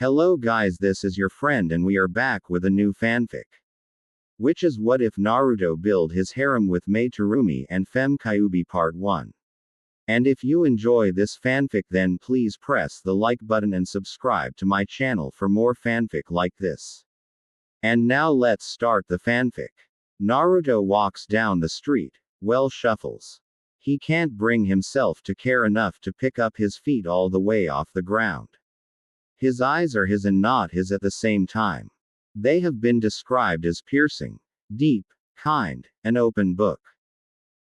Hello guys, this is your friend and we are back with a new fanfic. Which is what if Naruto build his harem with Mei Terumi and Female Kyuubi Part 1. And if you enjoy this fanfic then please press the like button and subscribe to my channel for more fanfic like this. And now let's start the fanfic. Naruto walks down the street, shuffles. He can't bring himself to care enough to pick up his feet all the way off the ground. His eyes are his and not his at the same time. They have been described as piercing, deep, kind, an open book.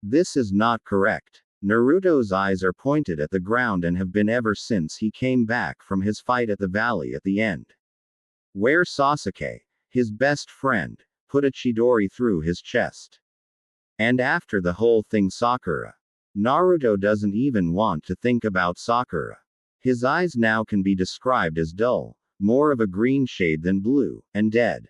This is not correct. Naruto's eyes are pointed at the ground and have been ever since he came back from his fight at the valley at the end. Where Sasuke, his best friend, put a Chidori through his chest. And after the whole thing Sakura. Naruto doesn't even want to think about Sakura. His eyes now can be described as dull, more of a green shade than blue, and dead.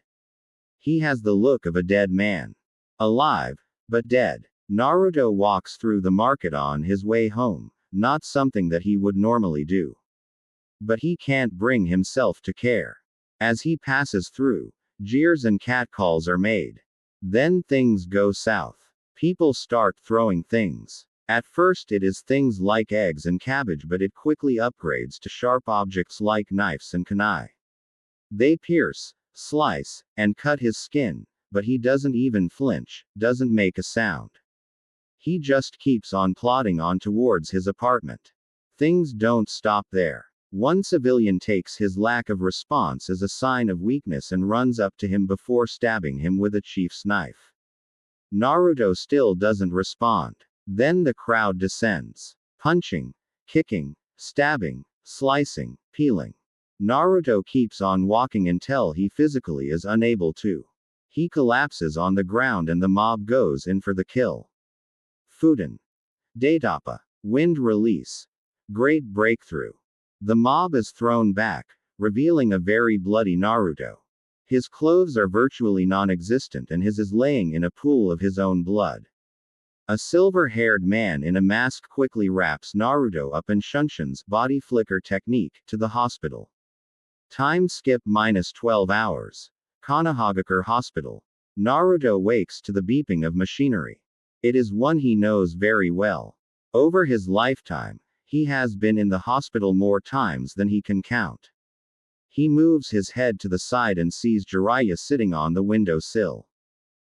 He has the look of a dead man. Alive, but dead. Naruto walks through the market on his way home, not something that he would normally do. But he can't bring himself to care. As he passes through, jeers and catcalls are made. Then things go south. People start throwing things. At first it is things like eggs and cabbage, but it quickly upgrades to sharp objects like knives and kunai. They pierce, slice, and cut his skin, but he doesn't even flinch, doesn't make a sound. He just keeps on plodding on towards his apartment. Things don't stop there. One civilian takes his lack of response as a sign of weakness and runs up to him before stabbing him with a chief's knife. Naruto still doesn't respond. Then the crowd descends. Punching, kicking, stabbing, slicing, peeling. Naruto keeps on walking until he physically is unable to. He collapses on the ground and the mob goes in for the kill. Fuden. Daitapa. Wind release. Great breakthrough. The mob is thrown back, revealing a very bloody Naruto. His clothes are virtually non-existent and his is laying in a pool of his own blood. A silver-haired man in a mask quickly wraps Naruto up and shunshin's body flicker technique to the hospital. Time skip -12 hours. Konohagakure Hospital. Naruto wakes to the beeping of machinery. It is one he knows very well. Over his lifetime, he has been in the hospital more times than he can count. He moves his head to the side and sees Jiraiya sitting on the windowsill.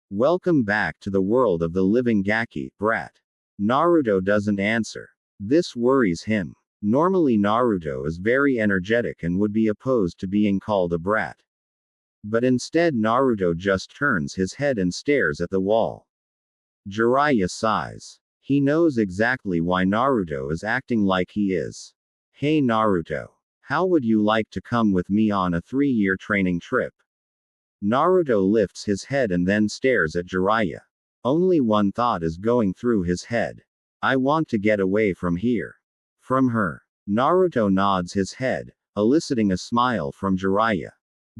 Welcome back to the world of the living Gaki, brat. Naruto doesn't answer. This worries him. Normally Naruto is very energetic and would be opposed to being called a brat. But instead Naruto just turns his head and stares at the wall. Jiraiya sighs. He knows exactly why Naruto is acting like he is. Hey Naruto. How would you like to come with me on a 3-year training trip? Naruto lifts his head and then stares at Jiraiya. Only one thought is going through his head. I want to get away from here. From her. Naruto nods his head, eliciting a smile from Jiraiya.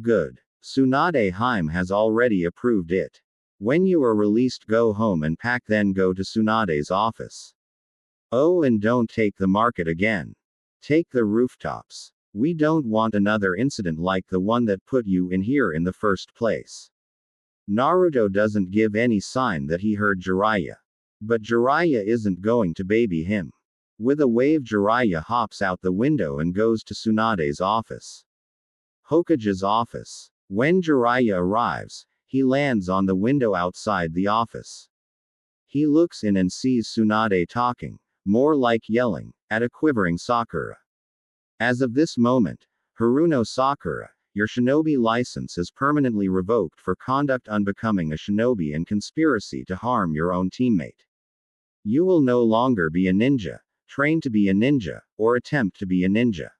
Good. Tsunade Hime has already approved it. When you are released go home and pack then go to Tsunade's office. Oh, and don't take the market again. Take the rooftops. We don't want another incident like the one that put you in here in the first place. Naruto doesn't give any sign that he heard Jiraiya. But Jiraiya isn't going to baby him. With a wave Jiraiya hops out the window and goes to Tsunade's office. Hokage's office. When Jiraiya arrives, he lands on the window outside the office. He looks in and sees Tsunade talking, more like yelling, at a quivering Sakura. As of this moment, Haruno Sakura, your shinobi license is permanently revoked for conduct unbecoming a shinobi and conspiracy to harm your own teammate. You will no longer be a ninja, train to be a ninja, or attempt to be a ninja.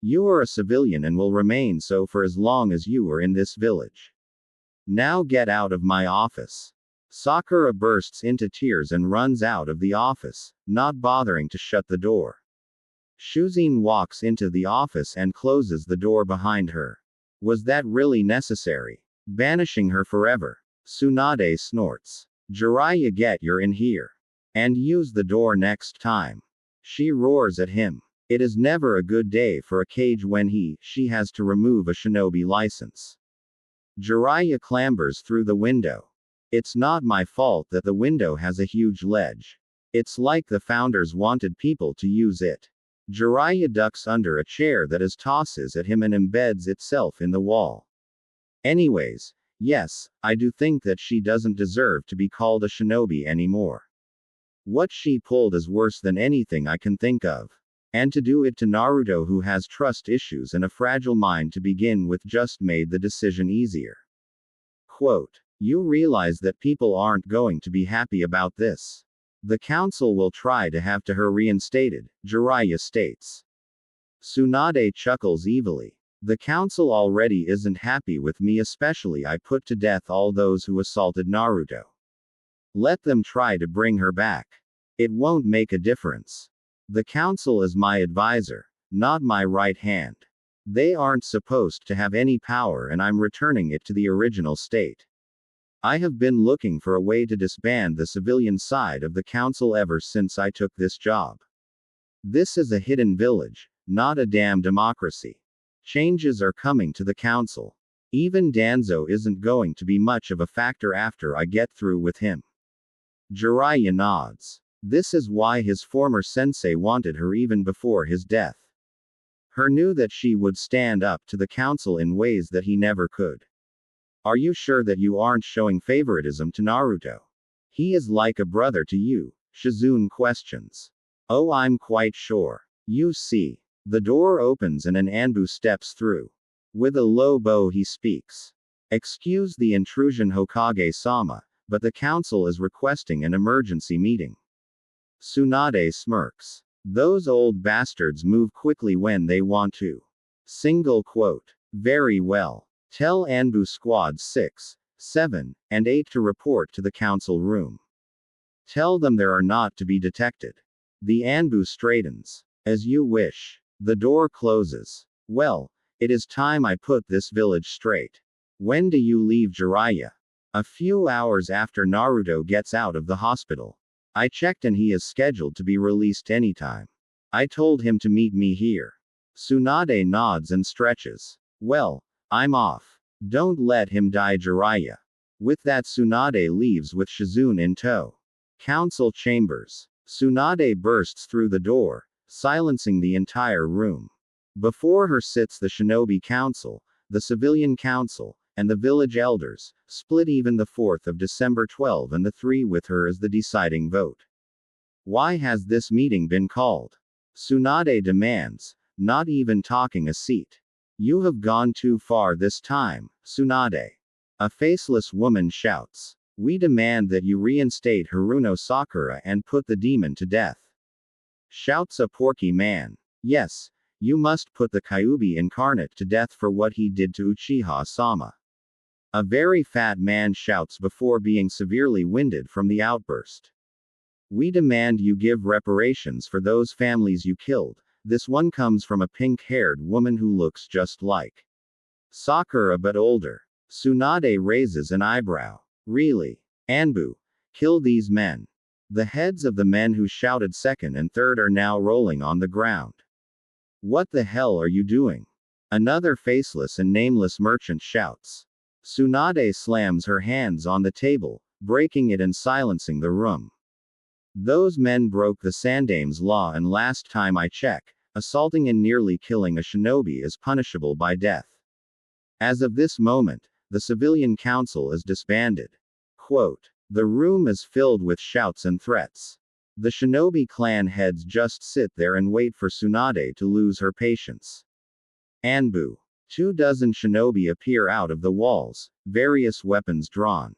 You are a civilian and will remain so for as long as you are in this village. Now get out of my office. Sakura bursts into tears and runs out of the office, not bothering to shut the door. Shuzine walks into the office and closes the door behind her. Was that really necessary? Banishing her forever. Tsunade snorts. Jiraiya, get your in here. And use the door next time. She roars at him. It is never a good day for a kage when she has to remove a shinobi license. Jiraiya clambers through the window. It's not my fault that the window has a huge ledge. It's like the founders wanted people to use it. Jiraiya ducks under a chair that is tosses at him and embeds itself in the wall. Anyways, yes, I do think that she doesn't deserve to be called a shinobi anymore. What she pulled is worse than anything I can think of. And to do it to Naruto, who has trust issues and a fragile mind to begin with, just made the decision easier. Quote, you realize that people aren't going to be happy about this. The council will try to have her reinstated, Jiraiya states. Tsunade chuckles evilly. The council already isn't happy with me, especially I put to death all those who assaulted Naruto. Let them try to bring her back. It won't make a difference. The council is my advisor, not my right hand. They aren't supposed to have any power, and I'm returning it to the original state. I have been looking for a way to disband the civilian side of the council ever since I took this job. This is a hidden village, not a damn democracy. Changes are coming to the council. Even Danzo isn't going to be much of a factor after I get through with him. Jiraiya nods. This is why his former sensei wanted her even before his death. Her knew that she would stand up to the council in ways that he never could. Are you sure that you aren't showing favoritism to Naruto? He is like a brother to you, Shizune questions. Oh, I'm quite sure. You see. The door opens and an Anbu steps through. With a low bow he speaks. Excuse the intrusion, Hokage-sama, but the council is requesting an emergency meeting. Tsunade smirks. Those old bastards move quickly when they want to. Single quote. Very well. Tell Anbu squads 6, 7, and 8 to report to the council room. Tell them they are not to be detected. The Anbu straightens. As you wish. The door closes. Well, it is time I put this village straight. When do you leave, Jiraiya? A few hours after Naruto gets out of the hospital. I checked and he is scheduled to be released anytime. I told him to meet me here. Tsunade nods and stretches. Well, I'm off. Don't let him die, Jiraiya. With that, Tsunade leaves with Shizune in tow. Council chambers. Tsunade bursts through the door, silencing the entire room. Before her sits the Shinobi Council, the Civilian Council, and the village elders, split even the 4th of December 12, and the 3 with her as the deciding vote. Why has this meeting been called? Tsunade demands, not even talking a seat. You have gone too far this time, Tsunade. A faceless woman shouts. We demand that you reinstate Haruno Sakura and put the demon to death. Shouts a porky man. Yes, you must put the Kyuubi incarnate to death for what he did to Uchiha-sama. A very fat man shouts before being severely winded from the outburst. We demand you give reparations for those families you killed. This one comes from a pink-haired woman who looks just like Sakura but older. Tsunade raises an eyebrow. Really? Anbu. Kill these men. The heads of the men who shouted second and third are now rolling on the ground. What the hell are you doing? Another faceless and nameless merchant shouts. Tsunade slams her hands on the table, breaking it and silencing the room. Those men broke the Sandame's law, and last time I check, assaulting and nearly killing a shinobi is punishable by death. As of this moment, the civilian council is disbanded. Quote. The room is filled with shouts and threats. The shinobi clan heads just sit there and wait for Tsunade to lose her patience. Anbu. 24 shinobi appear out of the walls, various weapons drawn.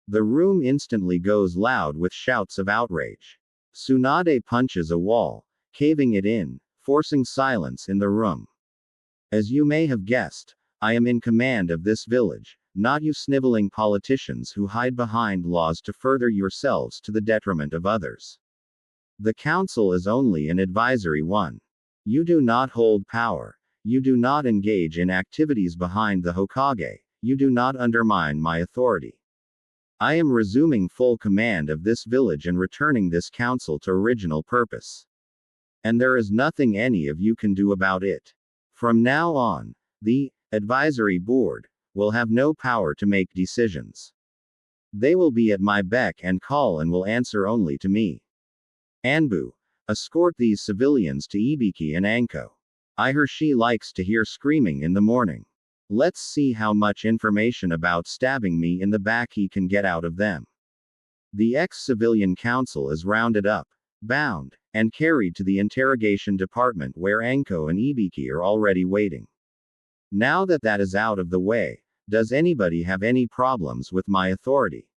The room instantly goes loud with shouts of outrage. Tsunade punches a wall, caving it in, forcing silence in the room. As you may have guessed, I am in command of this village, not you sniveling politicians who hide behind laws to further yourselves to the detriment of others. The council is only an advisory one. You do not hold power. You do not engage in activities behind the Hokage. You do not undermine my authority. I am resuming full command of this village and returning this council to original purpose. And there is nothing any of you can do about it. From now on, the advisory board will have no power to make decisions. They will be at my beck and call and will answer only to me. Anbu, escort these civilians to Ibiki and Anko. I hear she likes to hear screaming in the morning. Let's see how much information about stabbing me in the back he can get out of them. The ex-civilian council is rounded up, bound, and carried to the interrogation department where Anko and Ibiki are already waiting. Now that that is out of the way, does anybody have any problems with my authority?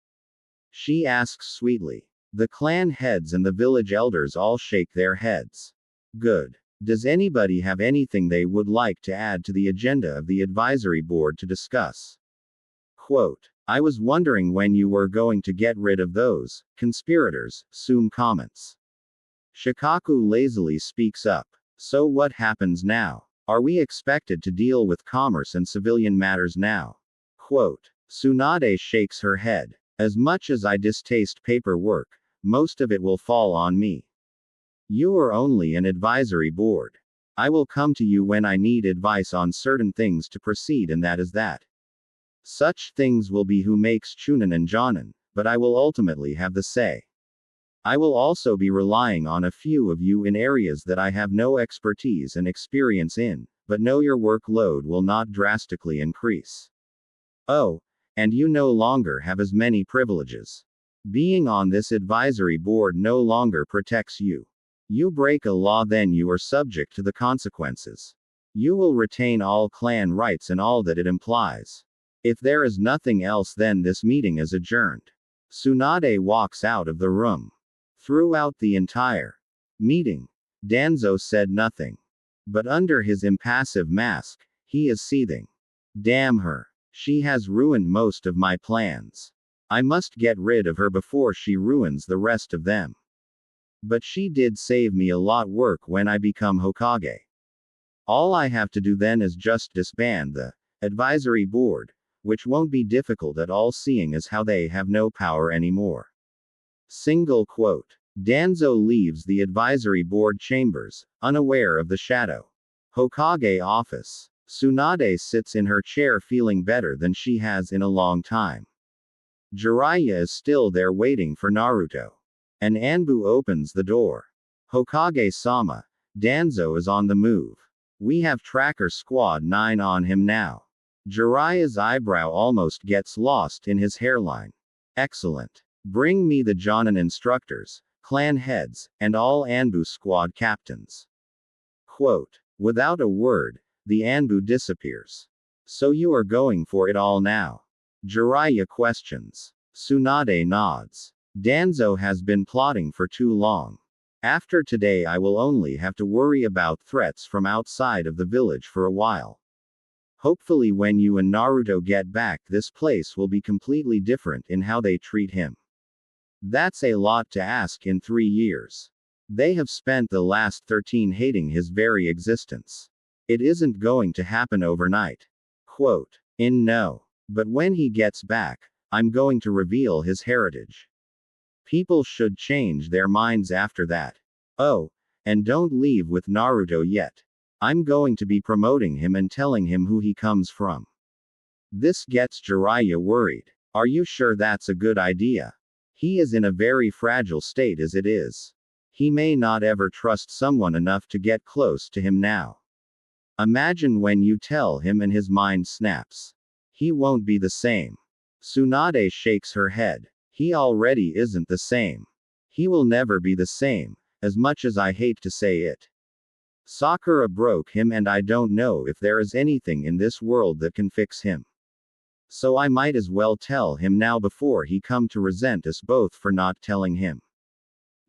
She asks sweetly. The clan heads and the village elders all shake their heads. Good. Does anybody have anything they would like to add to the agenda of the advisory board to discuss? Quote, I was wondering when you were going to get rid of those conspirators, Sum comments. Shikaku lazily speaks up. So what happens now? Are we expected to deal with commerce and civilian matters now? Quote, Tsunade shakes her head. As much as I distaste paperwork, most of it will fall on me. You are only an advisory board. I will come to you when I need advice on certain things to proceed, and that is that. Such things will be who makes Chunin and Jonin, but I will ultimately have the say. I will also be relying on a few of you in areas that I have no expertise and experience in, but know your workload will not drastically increase. Oh, and you no longer have as many privileges. Being on this advisory board no longer protects you. You break a law, then you are subject to the consequences. You will retain all clan rights and all that it implies. If there is nothing else, then this meeting is adjourned. Tsunade walks out of the room. Throughout the entire meeting, Danzo said nothing. But under his impassive mask, he is seething. Damn her. She has ruined most of my plans. I must get rid of her before she ruins the rest of them. But she did save me a lot work when I become Hokage. All I have to do then is just disband the advisory board, which won't be difficult at all, seeing as how they have no power anymore. Single quote. Danzo leaves the advisory board chambers, unaware of the shadow Hokage office. Tsunade sits in her chair feeling better than she has in a long time. Jiraiya is still there waiting for Naruto. And Anbu opens the door. Hokage-sama, Danzo is on the move. We have Tracker Squad 9 on him now. Jiraiya's eyebrow almost gets lost in his hairline. Excellent. Bring me the Jonin instructors, clan heads, and all Anbu squad captains. Quote. Without a word, the Anbu disappears. So you are going for it all now? Jiraiya questions. Tsunade nods. Danzo has been plotting for too long. After today I will only have to worry about threats from outside of the village for a while. Hopefully when you and Naruto get back, this place will be completely different in how they treat him. That's a lot to ask in 3 years. They have spent the last 13 hating his very existence. It isn't going to happen overnight. Quote. No. But when he gets back, I'm going to reveal his heritage. People should change their minds after that. Oh, and don't leave with Naruto yet. I'm going to be promoting him and telling him who he comes from. This gets Jiraiya worried. Are you sure that's a good idea? He is in a very fragile state as it is. He may not ever trust someone enough to get close to him now. Imagine when you tell him and his mind snaps. He won't be the same. Tsunade shakes her head. He already isn't the same. He will never be the same, as much as I hate to say it. Sakura broke him, and I don't know if there is anything in this world that can fix him. So I might as well tell him now before he come to resent us both for not telling him.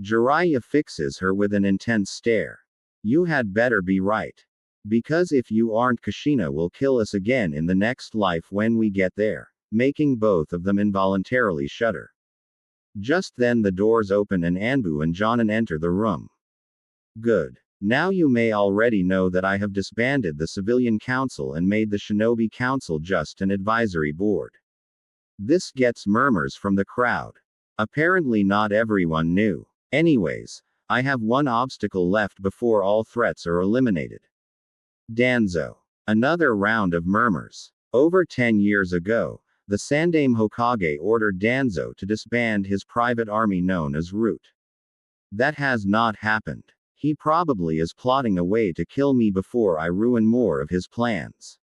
Jiraiya fixes her with an intense stare. You had better be right. Because if you aren't, Kushina will kill us again in the next life when we get there, making both of them involuntarily shudder. Just then the doors open and Anbu and Jonin enter the room. Good. Now you may already know that I have disbanded the civilian council and made the shinobi council just an advisory board. This gets murmurs from the crowd. Apparently not everyone knew. Anyways, I have one obstacle left before all threats are eliminated. Danzo. Another round of murmurs. Over 10 years ago, the Sandaime Hokage ordered Danzo to disband his private army known as Root. That has not happened. He probably is plotting a way to kill me before I ruin more of his plans.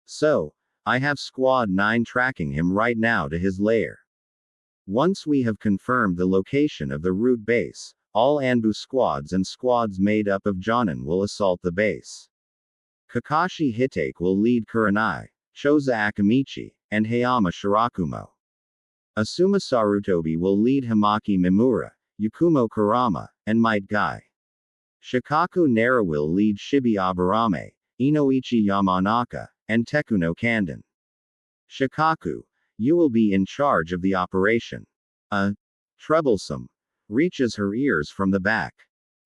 So, I have Squad 9 tracking him right now to his lair. Once we have confirmed the location of the Root base, all Anbu squads and squads made up of Jonin will assault the base. Kakashi Hitake will lead Kurenai, Choza Akamichi, and Hayama Shirakumo. Asuma Sarutobi will lead Himaki Mimura, Yakumo Kurama, and Might Guy. Shikaku Nara will lead Shibi Aburame, Inoichi Yamanaka, and Tekuno Kanden. Shikaku, you will be in charge of the operation. Troublesome. Reaches her ears from the back.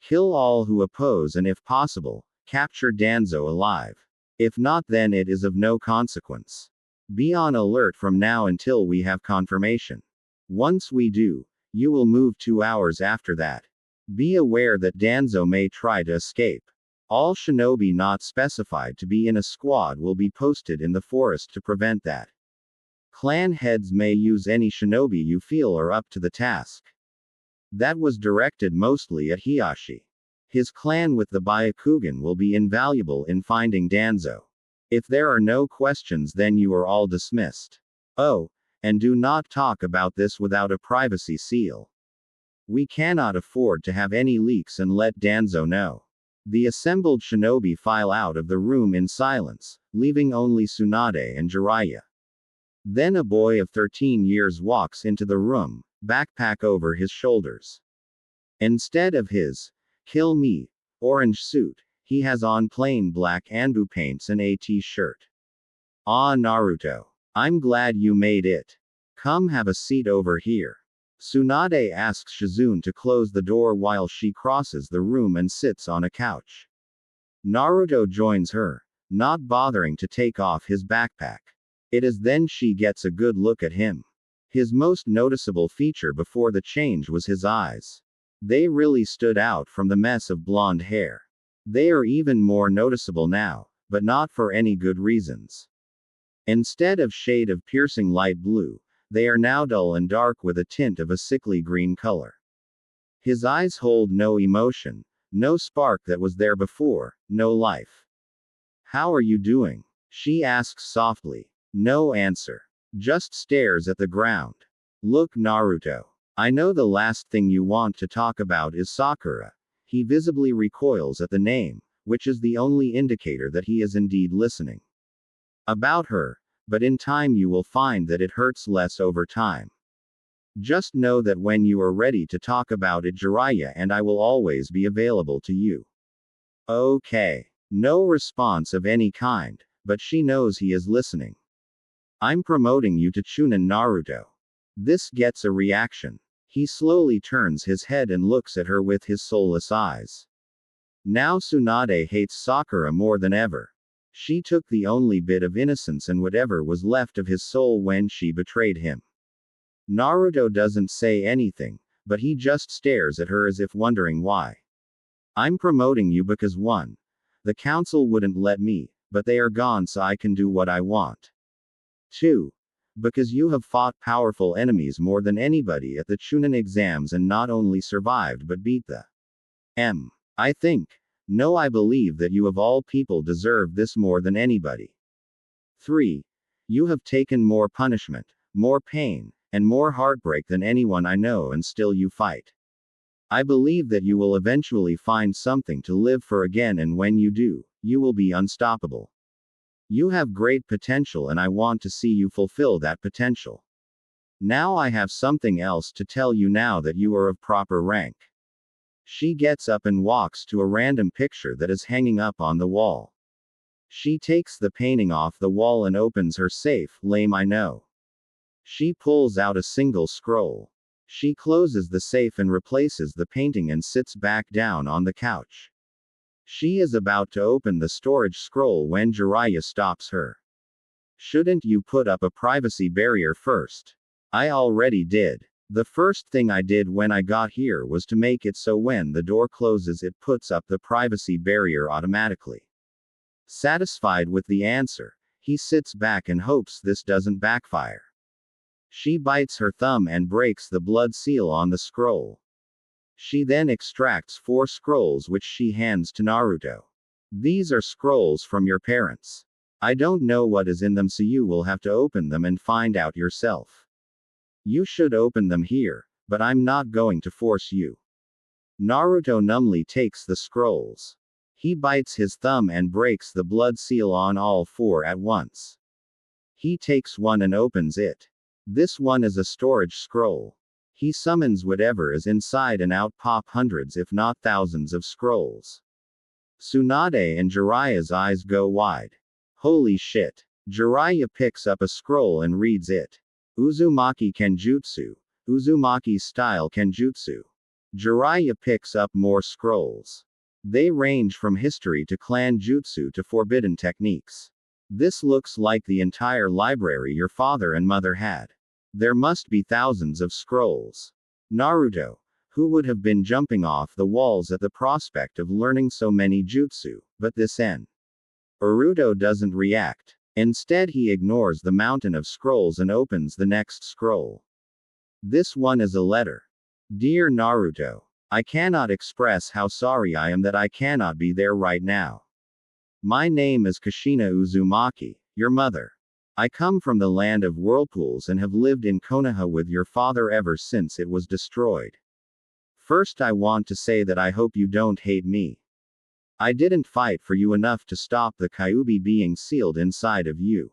Kill all who oppose and if possible, capture Danzo alive. If not, then it is of no consequence. Be on alert from now until we have confirmation. Once we do, you will move 2 hours after that. Be aware that Danzo may try to escape. All shinobi not specified to be in a squad will be posted in the forest to prevent that. Clan heads may use any shinobi you feel are up to the task. That was directed mostly at Hiyashi. His clan with the Byakugan will be invaluable in finding Danzo. If there are no questions, then you are all dismissed. Oh, and do not talk about this without a privacy seal. We cannot afford to have any leaks and let Danzo know. The assembled shinobi file out of the room in silence, leaving only Tsunade and Jiraiya. Then a boy of 13 years walks into the room, backpack over his shoulders. Instead of his "Kill Me" orange suit, he has on plain black Anbu paints and a t-shirt. Ah, Naruto. I'm glad you made it. Come have a seat over here. Tsunade asks Shizune to close the door while she crosses the room and sits on a couch. Naruto joins her, not bothering to take off his backpack. It is then she gets a good look at him. His most noticeable feature before the change was his eyes. They really stood out from the mess of blonde hair. They are even more noticeable now, but not for any good reasons. Instead of shade of piercing light blue, they are now dull and dark with a tint of a sickly green color. His eyes hold no emotion, no spark that was there before, no life. How are you doing? She asks softly. No answer. Just stares at the ground. Look, Naruto. I know the last thing you want to talk about is Sakura. He visibly recoils at the name, which is the only indicator that he is indeed listening. About her, but in time you will find that it hurts less over time. Just know that when you are ready to talk about it, Jiraiya and I will always be available to you. Okay. No response of any kind, but she knows he is listening. I'm promoting you to Chunin, Naruto. This gets a reaction. He slowly turns his head and looks at her with his soulless eyes. Now Tsunade hates Sakura more than ever. She took the only bit of innocence and whatever was left of his soul when she betrayed him. Naruto doesn't say anything, but he just stares at her as if wondering why. I'm promoting you because 1. The council wouldn't let me, but they are gone so I can do what I want. 2. Because you have fought powerful enemies more than anybody at the Chunin exams and not only survived but beat the I think. No, I believe that you of all people deserve this more than anybody. 3. You have taken more punishment, more pain, and more heartbreak than anyone I know and still you fight. I believe that you will eventually find something to live for again, and when you do, you will be unstoppable. You have great potential and I want to see you fulfill that potential. Now I have something else to tell you now that you are of proper rank. She gets up and walks to a random picture that is hanging up on the wall. She takes the painting off the wall and opens her safe. Lame, I know. She pulls out a single scroll. She closes the safe and replaces the painting and sits back down on the couch. She is about to open the storage scroll when Jiraiya stops her. Shouldn't you put up a privacy barrier first? I already did. The first thing I did when I got here was to make it so when the door closes it puts up the privacy barrier automatically. Satisfied with the answer, he sits back and hopes this doesn't backfire. She bites her thumb and breaks the blood seal on the scroll. She then extracts 4 scrolls which she hands to Naruto. These are scrolls from your parents. I don't know what is in them, so you will have to open them and find out yourself. You should open them here, but I'm not going to force you. Naruto numbly takes the scrolls. He bites his thumb and breaks the blood seal on all 4 at once. He takes one and opens it. This one is a storage scroll. He summons whatever is inside and out pop hundreds if not thousands of scrolls. Tsunade and Jiraiya's eyes go wide. Holy shit. Jiraiya picks up a scroll and reads it. Uzumaki Kenjutsu. Uzumaki style Kenjutsu. Jiraiya picks up more scrolls. They range from history to clan jutsu to forbidden techniques. This looks like the entire library your father and mother had. There must be thousands of scrolls. Naruto, who would have been jumping off the walls at the prospect of learning so many jutsu, but this Naruto doesn't react. Instead he ignores the mountain of scrolls and opens the next scroll. This one is a letter. Dear Naruto, I cannot express how sorry I am that I cannot be there right now. My name is Kushina Uzumaki, your mother. I come from the land of whirlpools and have lived in Konoha with your father ever since it was destroyed. First, I want to say that I hope you don't hate me. I didn't fight for you enough to stop the Kyuubi being sealed inside of you.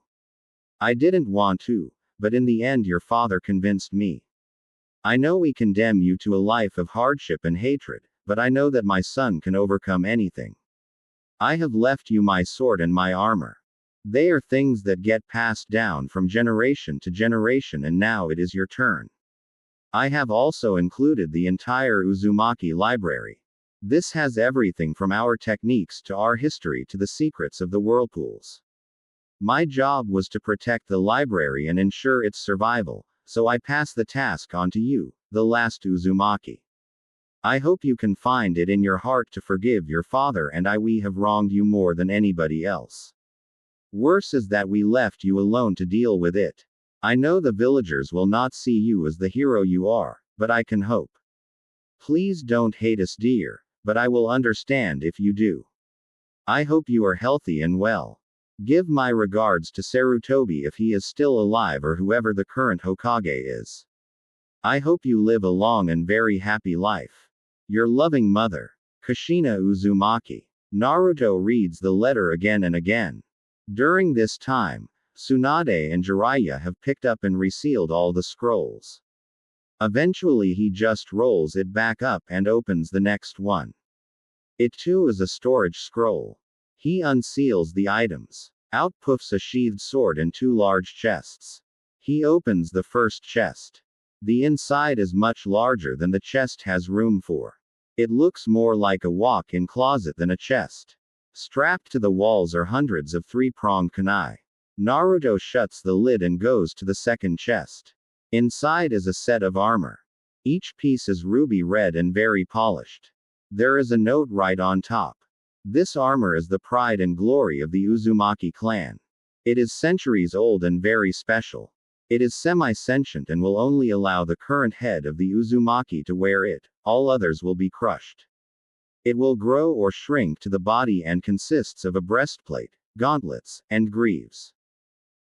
I didn't want to, but in the end your father convinced me. I know we condemn you to a life of hardship and hatred, but I know that my son can overcome anything. I have left you my sword and my armor. They are things that get passed down from generation to generation, and now it is your turn. I have also included the entire Uzumaki library. This has everything from our techniques to our history to the secrets of the whirlpools. My job was to protect the library and ensure its survival, so I pass the task on to you, the last Uzumaki. I hope you can find it in your heart to forgive your father and we have wronged you more than anybody else. Worse is that we left you alone to deal with it. I know the villagers will not see you as the hero you are, but I can hope. Please don't hate us, dear, but I will understand if you do. I hope you are healthy and well. Give my regards to Sarutobi if he is still alive or whoever the current Hokage is. I hope you live a long and very happy life. Your loving mother, Kushina Uzumaki. Naruto reads the letter again and again. During this time, Tsunade and Jiraiya have picked up and resealed all the scrolls. Eventually he just rolls it back up and opens the next one. It too is a storage scroll. He unseals the items. Out puffs a sheathed sword and 2 large chests. He opens the first chest. The inside is much larger than the chest has room for. It looks more like a walk-in closet than a chest. Strapped to the walls are hundreds of 3-pronged kunai. Naruto shuts the lid and goes to the second chest. Inside is a set of armor. Each piece is ruby red and very polished. There is a note right on top. This armor is the pride and glory of the Uzumaki clan. It is centuries old and very special. It is semi-sentient and will only allow the current head of the Uzumaki to wear it, all others will be crushed. It will grow or shrink to the body and consists of a breastplate, gauntlets, and greaves.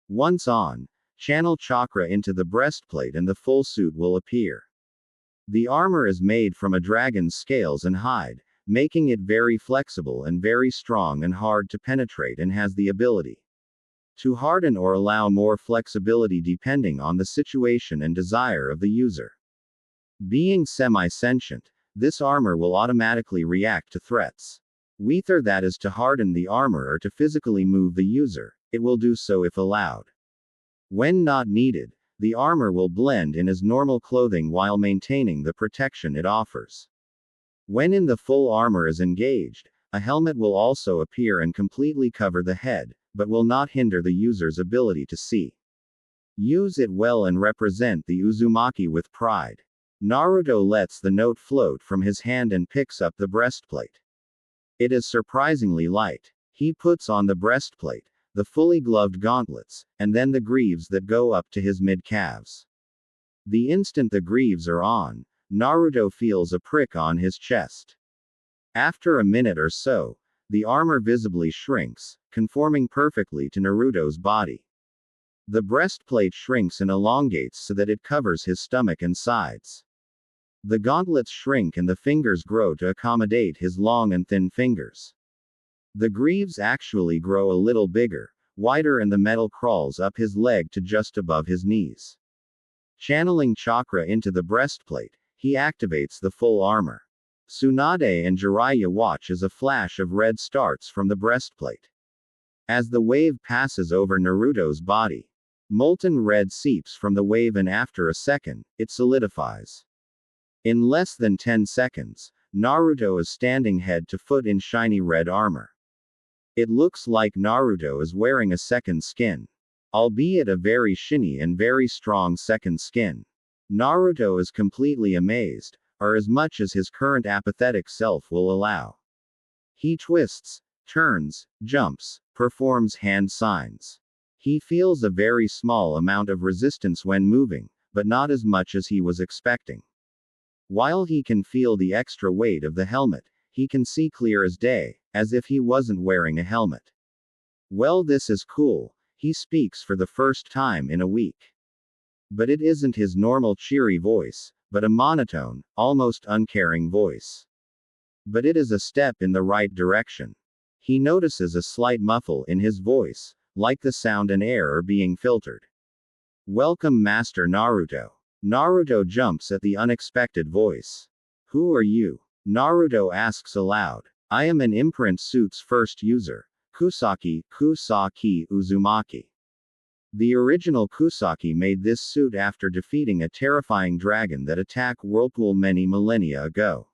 Once on, channel chakra into the breastplate and the full suit will appear. The armor is made from a dragon's scales and hide, making it very flexible and very strong and hard to penetrate, and has the ability to harden or allow more flexibility depending on the situation and desire of the user. Being semi-sentient, this armor will automatically react to threats. Whether that is to harden the armor or to physically move the user, it will do so if allowed. When not needed, the armor will blend in as normal clothing while maintaining the protection it offers. When in the full armor is engaged, a helmet will also appear and completely cover the head, but will not hinder the user's ability to see. Use it well and represent the Uzumaki with pride. Naruto lets the note float from his hand and picks up the breastplate. It is surprisingly light. He puts on the breastplate, the fully gloved gauntlets, and then the greaves that go up to his mid-calves. The instant the greaves are on, Naruto feels a prick on his chest. After a minute or so, the armor visibly shrinks, conforming perfectly to Naruto's body. The breastplate shrinks and elongates so that it covers his stomach and sides. The gauntlets shrink and the fingers grow to accommodate his long and thin fingers. The greaves actually grow a little bigger, wider, and the metal crawls up his leg to just above his knees. Channeling chakra into the breastplate, he activates the full armor. Tsunade and Jiraiya watch as a flash of red starts from the breastplate. As the wave passes over Naruto's body, molten red seeps from the wave, and after a second, it solidifies. In less than 10 seconds, Naruto is standing head to foot in shiny red armor. It looks like Naruto is wearing a second skin. Albeit a very shiny and very strong second skin. Naruto is completely amazed, or as much as his current apathetic self will allow. He twists, turns, jumps, performs hand signs. He feels a very small amount of resistance when moving, but not as much as he was expecting. While he can feel the extra weight of the helmet, he can see clear as day, as if he wasn't wearing a helmet. Well, this is cool, he speaks for the first time in a week. But it isn't his normal cheery voice, but a monotone, almost uncaring voice. But it is a step in the right direction. He notices a slight muffle in his voice, like the sound and air are being filtered. Welcome, Master Naruto. Naruto jumps at the unexpected voice. Who are you? Naruto asks aloud. I am an imprint suit's first user, Kusaki Uzumaki. The original Kusaki made this suit after defeating a terrifying dragon that attacked Whirlpool many millennia ago.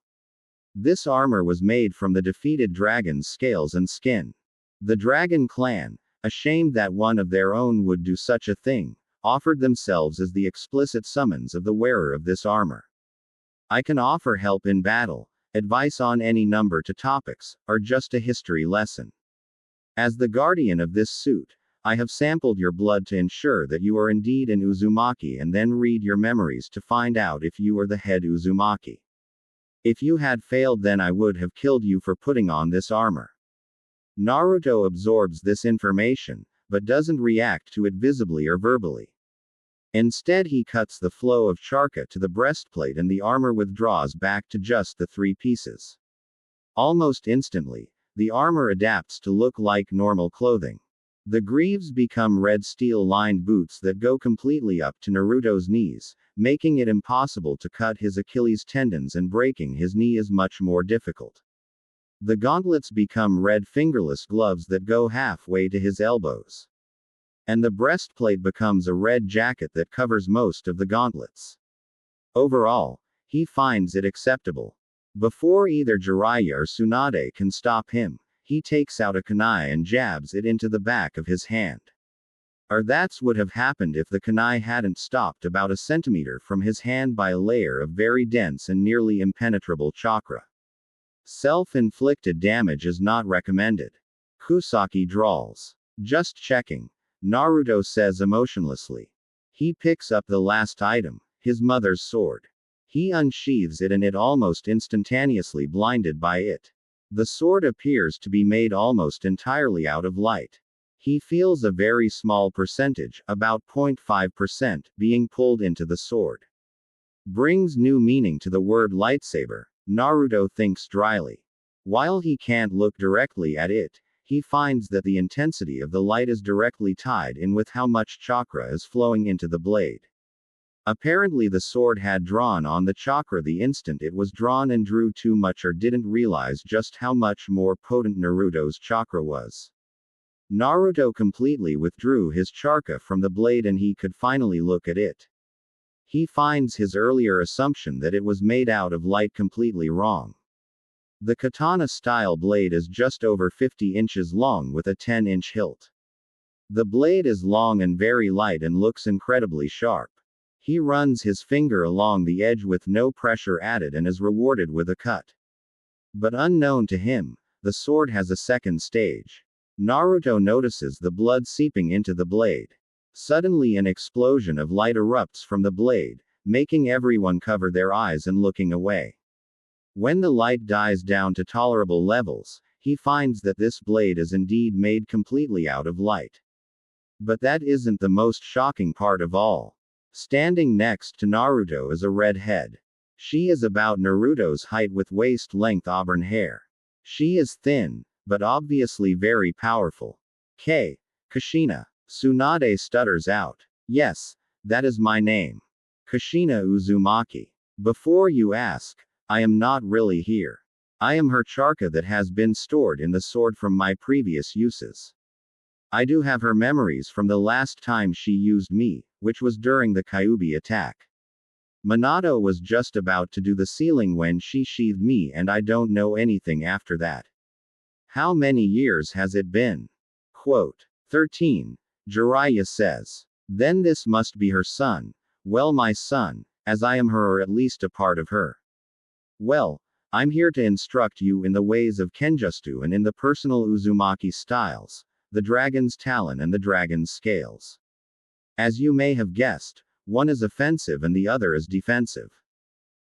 This armor was made from the defeated dragon's scales and skin. The Dragon Clan, ashamed that one of their own would do such a thing, offered themselves as the explicit summons of the wearer of this armor. I can offer help in battle, advice on any number to topics, or just a history lesson. As the guardian of this suit, I have sampled your blood to ensure that you are indeed an Uzumaki, and then read your memories to find out if you are the head Uzumaki. If you had failed, then I would have killed you for putting on this armor. Naruto absorbs this information, but doesn't react to it visibly or verbally. Instead, he cuts the flow of chakra to the breastplate and the armor withdraws back to just the 3 pieces. Almost instantly, the armor adapts to look like normal clothing. The greaves become red steel-lined boots that go completely up to Naruto's knees, making it impossible to cut his Achilles tendons, and breaking his knee is much more difficult. The gauntlets become red fingerless gloves that go halfway to his elbows. And the breastplate becomes a red jacket that covers most of the gauntlets. Overall, he finds it acceptable. Before either Jiraiya or Tsunade can stop him, he takes out a kunai and jabs it into the back of his hand. Or that's would have happened if the kunai hadn't stopped about a centimeter from his hand by a layer of very dense and nearly impenetrable chakra. Self-inflicted damage is not recommended. Kusaki drawls. Just checking. Naruto says emotionlessly. He picks up the last item, his mother's sword. He unsheathes it and it almost instantaneously blinded by it. The sword appears to be made almost entirely out of light. He feels a very small percentage, about 0.5%, being pulled into the sword. Brings new meaning to the word lightsaber, Naruto thinks dryly. While he can't look directly at it, he finds that the intensity of the light is directly tied in with how much chakra is flowing into the blade. Apparently the sword had drawn on the chakra the instant it was drawn and drew too much, or didn't realize just how much more potent Naruto's chakra was. Naruto completely withdrew his chakra from the blade and he could finally look at it. He finds his earlier assumption that it was made out of light completely wrong. The katana-style blade is just over 50 inches long with a 10-inch hilt. The blade is long and very light and looks incredibly sharp. He runs his finger along the edge with no pressure added and is rewarded with a cut. But unknown to him, the sword has a second stage. Naruto notices the blood seeping into the blade. Suddenly an explosion of light erupts from the blade, making everyone cover their eyes and looking away. When the light dies down to tolerable levels, he finds that this blade is indeed made completely out of light. But that isn't the most shocking part of all. Standing next to Naruto is a redhead. She is about Naruto's height with waist-length auburn hair. She is thin, but obviously very powerful. Kushina. Tsunade stutters out. Yes, that is my name. Kushina Uzumaki. Before you ask, I am not really here. I am her charka that has been stored in the sword from my previous uses. I do have her memories from the last time she used me, which was during the Kyuubi attack. Minato was just about to do the sealing when she sheathed me and I don't know anything after that. How many years has it been? Quote. 13. Jiraiya says. Then this must be her son. Well, my son, as I am her or at least a part of her. Well, I'm here to instruct you in the ways of Kenjutsu and in the personal Uzumaki styles, the dragon's talon and the dragon's scales. As you may have guessed, one is offensive and the other is defensive.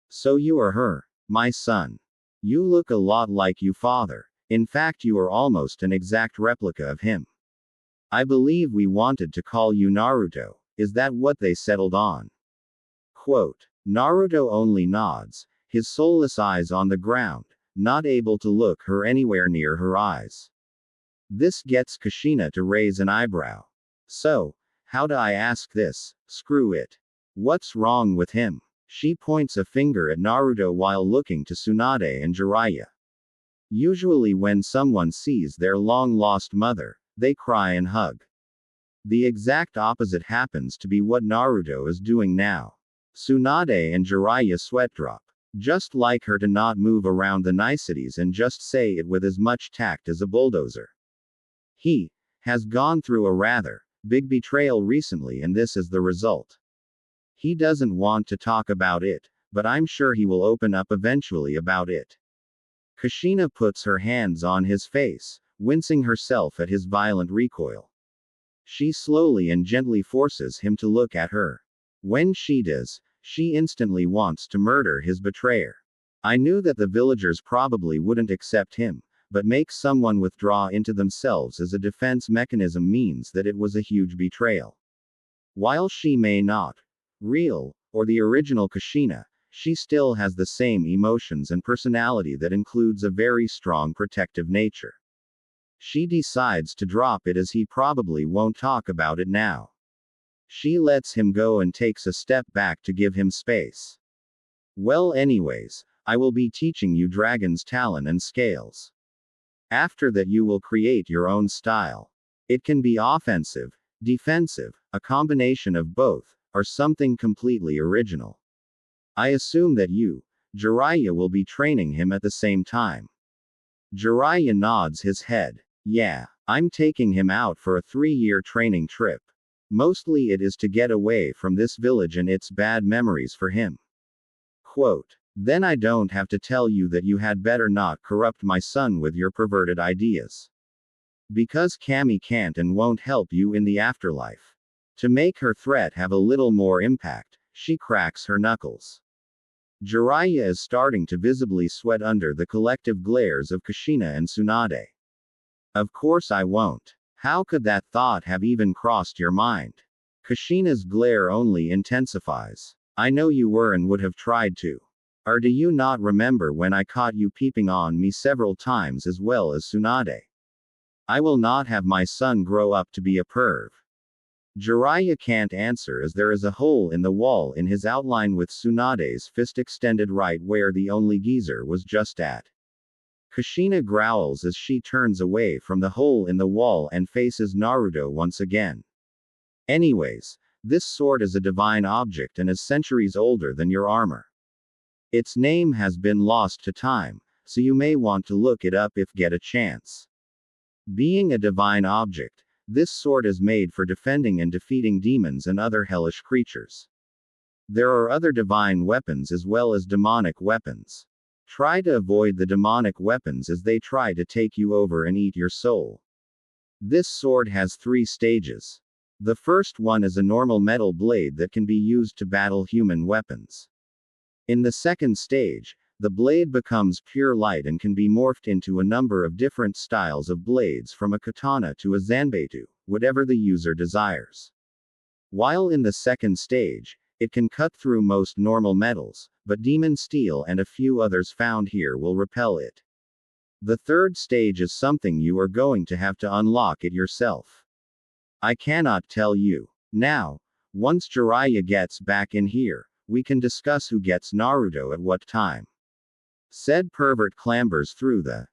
So you are her, my son. You look a lot like you father. In fact, you are almost an exact replica of him. I believe we wanted to call you Naruto. Is that what they settled on? Quote. Naruto only nods, his soulless eyes on the ground, not able to look her anywhere near her eyes. This gets Kushina to raise an eyebrow. So, how do I ask this? Screw it. What's wrong with him? She points a finger at Naruto while looking to Tsunade and Jiraiya. Usually when someone sees their long-lost mother, they cry and hug. The exact opposite happens to be what Naruto is doing now. Tsunade and Jiraiya sweat drop. Just like her to not move around the niceties and just say it with as much tact as a bulldozer. He has gone through a rather big betrayal recently and this is the result. He doesn't want to talk about it, but I'm sure he will open up eventually about it. Kushina puts her hands on his face, wincing herself at his violent recoil. She slowly and gently forces him to look at her. When she does, she instantly wants to murder his betrayer. I knew that the villagers probably wouldn't accept him, but make someone withdraw into themselves as a defense mechanism means that it was a huge betrayal. While she may not real, or the original Kushina, she still has the same emotions and personality that includes a very strong protective nature. She decides to drop it as he probably won't talk about it now. She lets him go and takes a step back to give him space. Well, anyways, I will be teaching you dragon's talon and scales. After that you will create your own style. It can be offensive, defensive, a combination of both, or something completely original. I assume that you, Jiraiya, will be training him at the same time. Jiraiya nods his head. Yeah, I'm taking him out for a 3-year training trip. Mostly it is to get away from this village and its bad memories for him. Quote. Then I don't have to tell you that you had better not corrupt my son with your perverted ideas. Because Kami can't and won't help you in the afterlife. To make her threat have a little more impact, she cracks her knuckles. Jiraiya is starting to visibly sweat under the collective glares of Kushina and Tsunade. Of course I won't. How could that thought have even crossed your mind? Kushina's glare only intensifies. I know you were and would have tried to. Or do you not remember when I caught you peeping on me several times as well as Tsunade? I will not have my son grow up to be a perv. Jiraiya can't answer as there is a hole in the wall in his outline with Tsunade's fist extended right where the only geezer was just at. Kushina growls as she turns away from the hole in the wall and faces Naruto once again. Anyways, this sword is a divine object and is centuries older than your armor. Its name has been lost to time, so you may want to look it up if get a chance. Being a divine object, This sword is made for defending and defeating demons and other hellish creatures. There are other divine weapons as well as demonic weapons. Try to avoid the demonic weapons as they try to take you over and eat your soul. This sword has 3 stages. The first one is a normal metal blade that can be used to battle human weapons. In the second stage, the blade becomes pure light and can be morphed into a number of different styles of blades from a katana to a zanbeitu, whatever the user desires. While in the second stage, it can cut through most normal metals, but demon steel and a few others found here will repel it. The third stage is something you are going to have to unlock it yourself. I cannot tell you. Now, once Jiraiya gets back in here, we can discuss who gets Naruto at what time. Said pervert clambers through the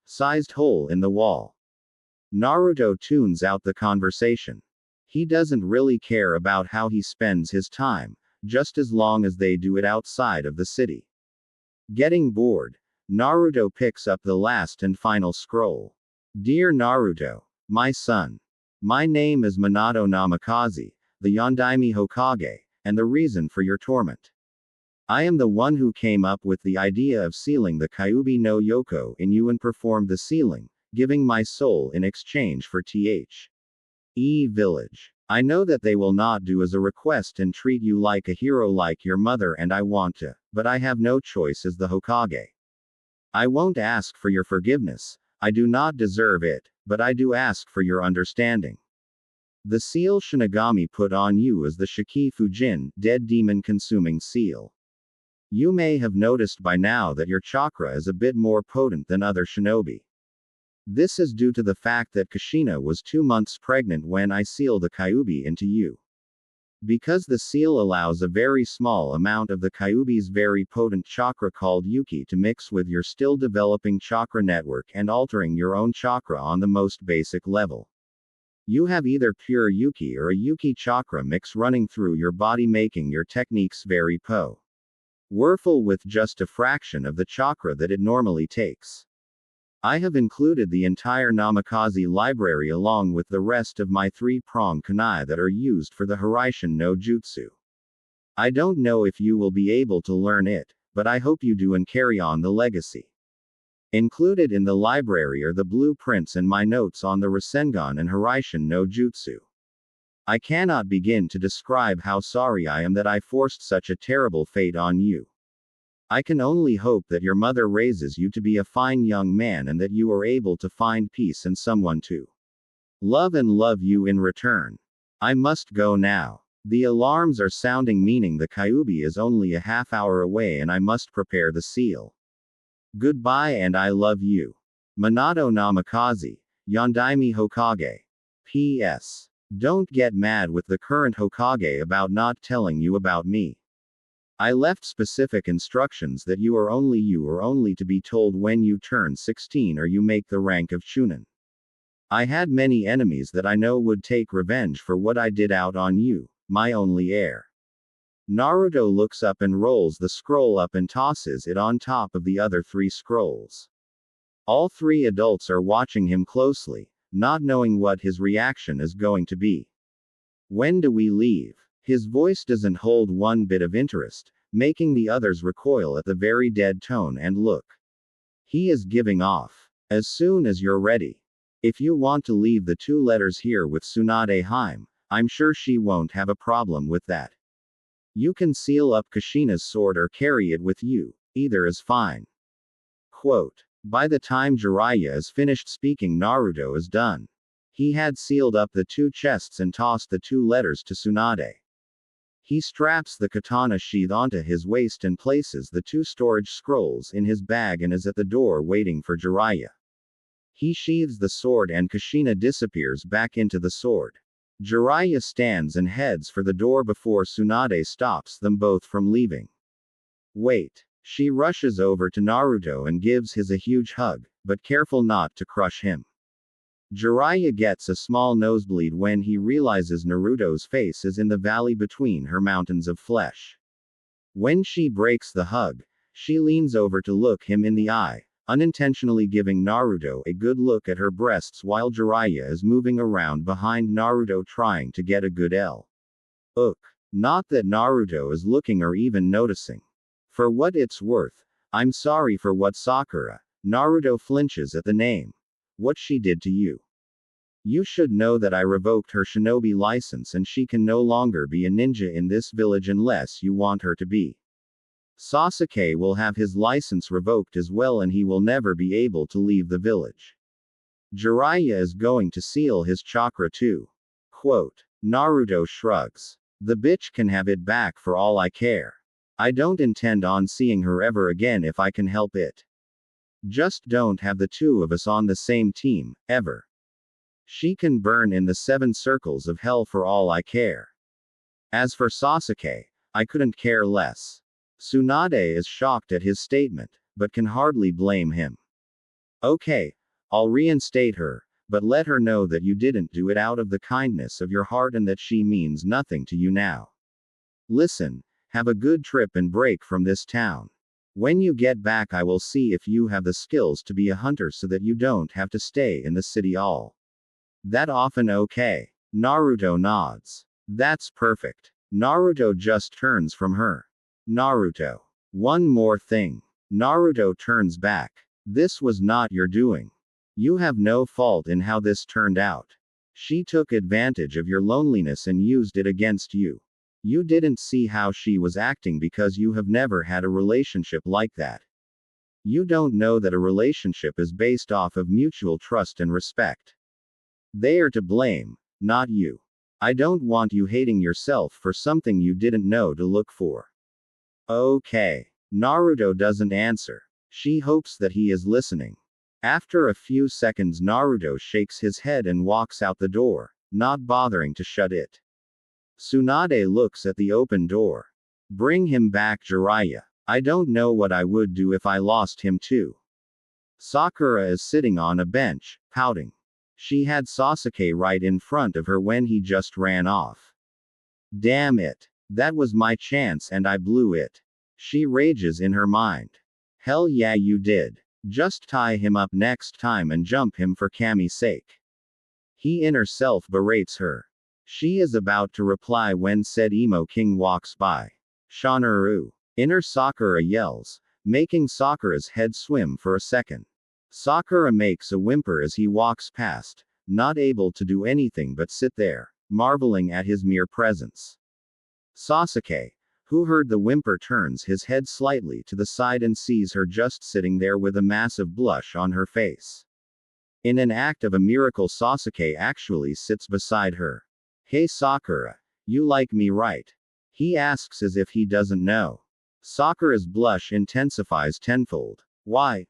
sized hole in the wall. Naruto tunes out the conversation. He doesn't really care about how he spends his time, just as long as they do it outside of the city. Getting bored, Naruto picks up the last and final scroll. Dear Naruto, my son. My name is Minato Namikaze, the Yondaime Hokage, and the reason for your torment. I am the one who came up with the idea of sealing the Kyuubi no Yoko in you and performed the sealing, giving my soul in exchange for the village. I know that they will not do as a request and treat you like a hero like your mother, and I want to, but I have no choice as the Hokage. I won't ask for your forgiveness, I do not deserve it, but I do ask for your understanding. The seal Shinigami put on you is the Shiki Fujin, dead demon consuming seal. You may have noticed by now that your chakra is a bit more potent than other shinobi. This is due to the fact that Kushina was 2 months pregnant when I sealed the Kyuubi into you. Because the seal allows a very small amount of the Kyuubi's very potent chakra called Yuki to mix with your still developing chakra network and altering your own chakra on the most basic level. You have either pure Yuki or a Yuki chakra mix running through your body, making your techniques very powerful with just a fraction of the chakra that it normally takes. I have included the entire Namikaze library along with the rest of my 3-prong kunai that are used for the Hiraishin no Jutsu. I don't know if you will be able to learn it, but I hope you do and carry on the legacy. Included in the library are the blueprints and my notes on the Rasengan and Hiraishin no Jutsu. I cannot begin to describe how sorry I am that I forced such a terrible fate on you. I can only hope that your mother raises you to be a fine young man and that you are able to find peace and someone to love and love you in return. I must go now. The alarms are sounding, meaning the Kyuubi is only a half hour away and I must prepare the seal. Goodbye and I love you. Minato Namikaze, Yondaime Hokage. P.S. Don't get mad with the current Hokage about not telling you about me. I left specific instructions that you are only to be told when you turn 16 or you make the rank of Chunin. I had many enemies that I know would take revenge for what I did out on you, my only heir. Naruto looks up and rolls the scroll up and tosses it on top of the other 3 scrolls. All 3 adults are watching him closely, not knowing what his reaction is going to be. When do we leave? His voice doesn't hold one bit of interest, making the others recoil at the very dead tone and look. He is giving off. As soon as you're ready. If you want to leave the 2 letters here with Tsunade Haim, I'm sure she won't have a problem with that. You can seal up Kushina's sword or carry it with you, either is fine. Quote. By the time Jiraiya is finished speaking, Naruto is done. He had sealed up the 2 chests and tossed the 2 letters to Tsunade. He straps the katana sheath onto his waist and places the 2 storage scrolls in his bag and is at the door waiting for Jiraiya. He sheathes the sword and Kushina disappears back into the sword. Jiraiya stands and heads for the door before Tsunade stops them both from leaving. Wait. She rushes over to Naruto and gives him a huge hug, but careful not to crush him. Jiraiya gets a small nosebleed when he realizes Naruto's face is in the valley between her mountains of flesh. When she breaks the hug, she leans over to look him in the eye, unintentionally giving Naruto a good look at her breasts while Jiraiya is moving around behind Naruto trying to get a good look. Not that Naruto is looking or even noticing. For what it's worth, I'm sorry for what Sakura. Naruto flinches at the name. What she did to you. You should know that I revoked her shinobi license and she can no longer be a ninja in this village unless you want her to be. Sasuke will have his license revoked as well and he will never be able to leave the village. Jiraiya is going to seal his chakra too. Quote. Naruto shrugs. The bitch can have it back for all I care. I don't intend on seeing her ever again if I can help it. Just don't have the two of us on the same team, ever. She can burn in the 7 circles of hell for all I care. As for Sasuke, I couldn't care less. Tsunade is shocked at his statement, but can hardly blame him. Okay, I'll reinstate her, but let her know that you didn't do it out of the kindness of your heart and that she means nothing to you now. Listen, have a good trip and break from this town. When you get back I will see if you have the skills to be a hunter so that you don't have to stay in the city all that often. Okay. Naruto nods. That's perfect. Naruto just turns from her. Naruto. One more thing. Naruto turns back. This was not your doing. You have no fault in how this turned out. She took advantage of your loneliness and used it against you. You didn't see how she was acting because you have never had a relationship like that. You don't know that a relationship is based off of mutual trust and respect. They are to blame, not you. I don't want you hating yourself for something you didn't know to look for. Okay. Naruto doesn't answer. She hopes that he is listening. After a few seconds Naruto shakes his head and walks out the door, not bothering to shut it. Tsunade looks at the open door. Bring him back, Jiraiya. I don't know what I would do if I lost him too. Sakura is sitting on a bench, pouting. She had Sasuke right in front of her when he just ran off. Damn it. That was my chance and I blew it. She rages in her mind. Hell yeah you did. Just tie him up next time and jump him for Kami's sake. He inner self berates her. She is about to reply when said emo king walks by. Shanaru. Inner Sakura yells, making Sakura's head swim for a second. Sakura makes a whimper as he walks past, not able to do anything but sit there, marveling at his mere presence. Sasuke, who heard the whimper, turns his head slightly to the side and sees her just sitting there with a massive blush on her face. In an act of a miracle, Sasuke actually sits beside her. Hey Sakura, you like me right? He asks as if he doesn't know. Sakura's blush intensifies tenfold. Why,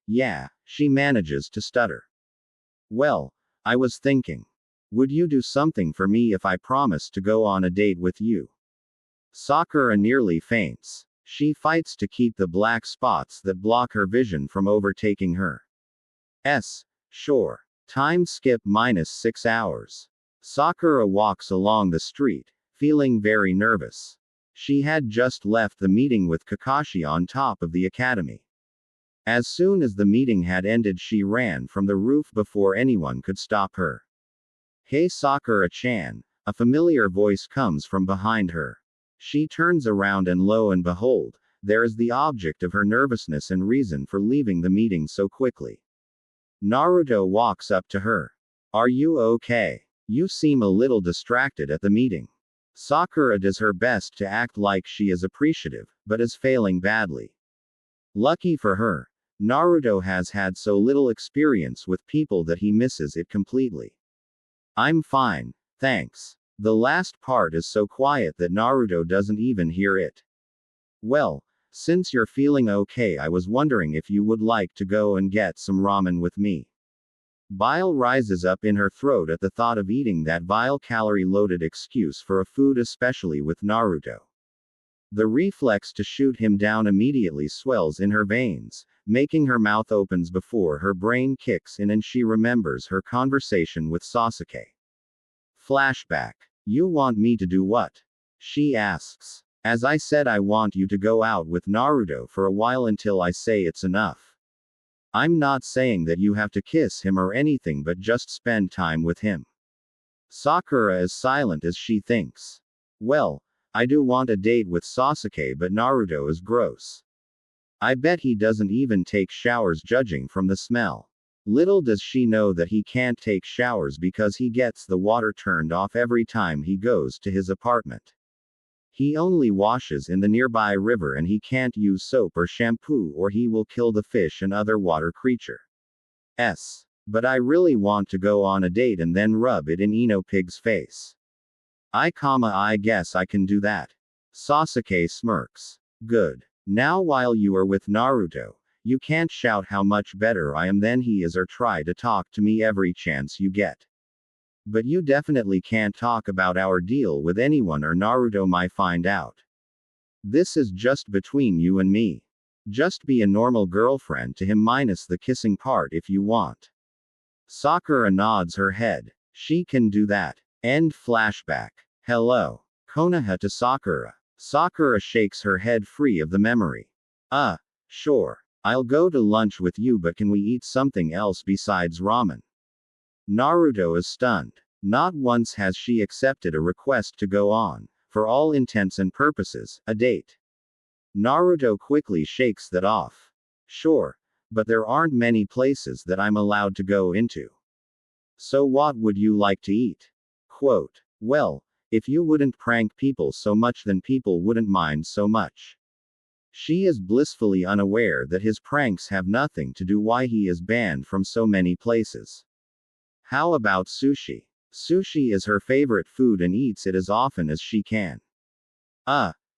yeah, she manages to stutter. Well, I was thinking. Would you do something for me if I promised to go on a date with you? Sakura nearly faints. She fights to keep the black spots that block her vision from overtaking her. Sure. Time skip -6 hours. Sakura walks along the street, feeling very nervous. She had just left the meeting with Kakashi on top of the academy. As soon as the meeting had ended, she ran from the roof before anyone could stop her. Hey Sakura-chan, a familiar voice comes from behind her. She turns around and lo and behold, there is the object of her nervousness and reason for leaving the meeting so quickly. Naruto walks up to her. Are you okay? You seem a little distracted at the meeting. Sakura does her best to act like she is appreciative, but is failing badly. Lucky for her, Naruto has had so little experience with people that he misses it completely. I'm fine, thanks. The last part is so quiet that Naruto doesn't even hear it. Well, since you're feeling okay, I was wondering if you would like to go and get some ramen with me. Bile rises up in her throat at the thought of eating that vile calorie-loaded excuse for a food, especially with Naruto. The reflex to shoot him down immediately swells in her veins, making her mouth opens before her brain kicks in and she remembers her conversation with Sasuke. Flashback. You want me to do what? She asks. As I said, I want you to go out with Naruto for a while until I say it's enough. I'm not saying that you have to kiss him or anything, but just spend time with him. Sakura is silent as she thinks. Well, I do want a date with Sasuke, but Naruto is gross. I bet he doesn't even take showers, judging from the smell. Little does she know that he can't take showers because he gets the water turned off every time he goes to his apartment. He only washes in the nearby river and he can't use soap or shampoo or he will kill the fish and other water creatures. But I really want to go on a date and then rub it in Ino Pig's face. I guess I can do that. Sasuke smirks. Good. Now while you are with Naruto, you can't shout how much better I am than he is or try to talk to me every chance you get. But you definitely can't talk about our deal with anyone or Naruto might find out. This is just between you and me. Just be a normal girlfriend to him minus the kissing part if you want. Sakura nods her head. She can do that. End flashback. Hello. Konoha to Sakura. Sakura shakes her head free of the memory. Sure. I'll go to lunch with you, but can we eat something else besides ramen? Naruto is stunned. Not once has she accepted a request to go on, for all intents and purposes, a date. Naruto quickly shakes that off. Sure. But there aren't many places that I'm allowed to go into. So what would you like to eat? Quote. Well, if you wouldn't prank people so much, then people wouldn't mind so much. She is blissfully unaware that his pranks have nothing to do why he is banned from so many places. How about sushi? Sushi is her favorite food and eats it as often as she can.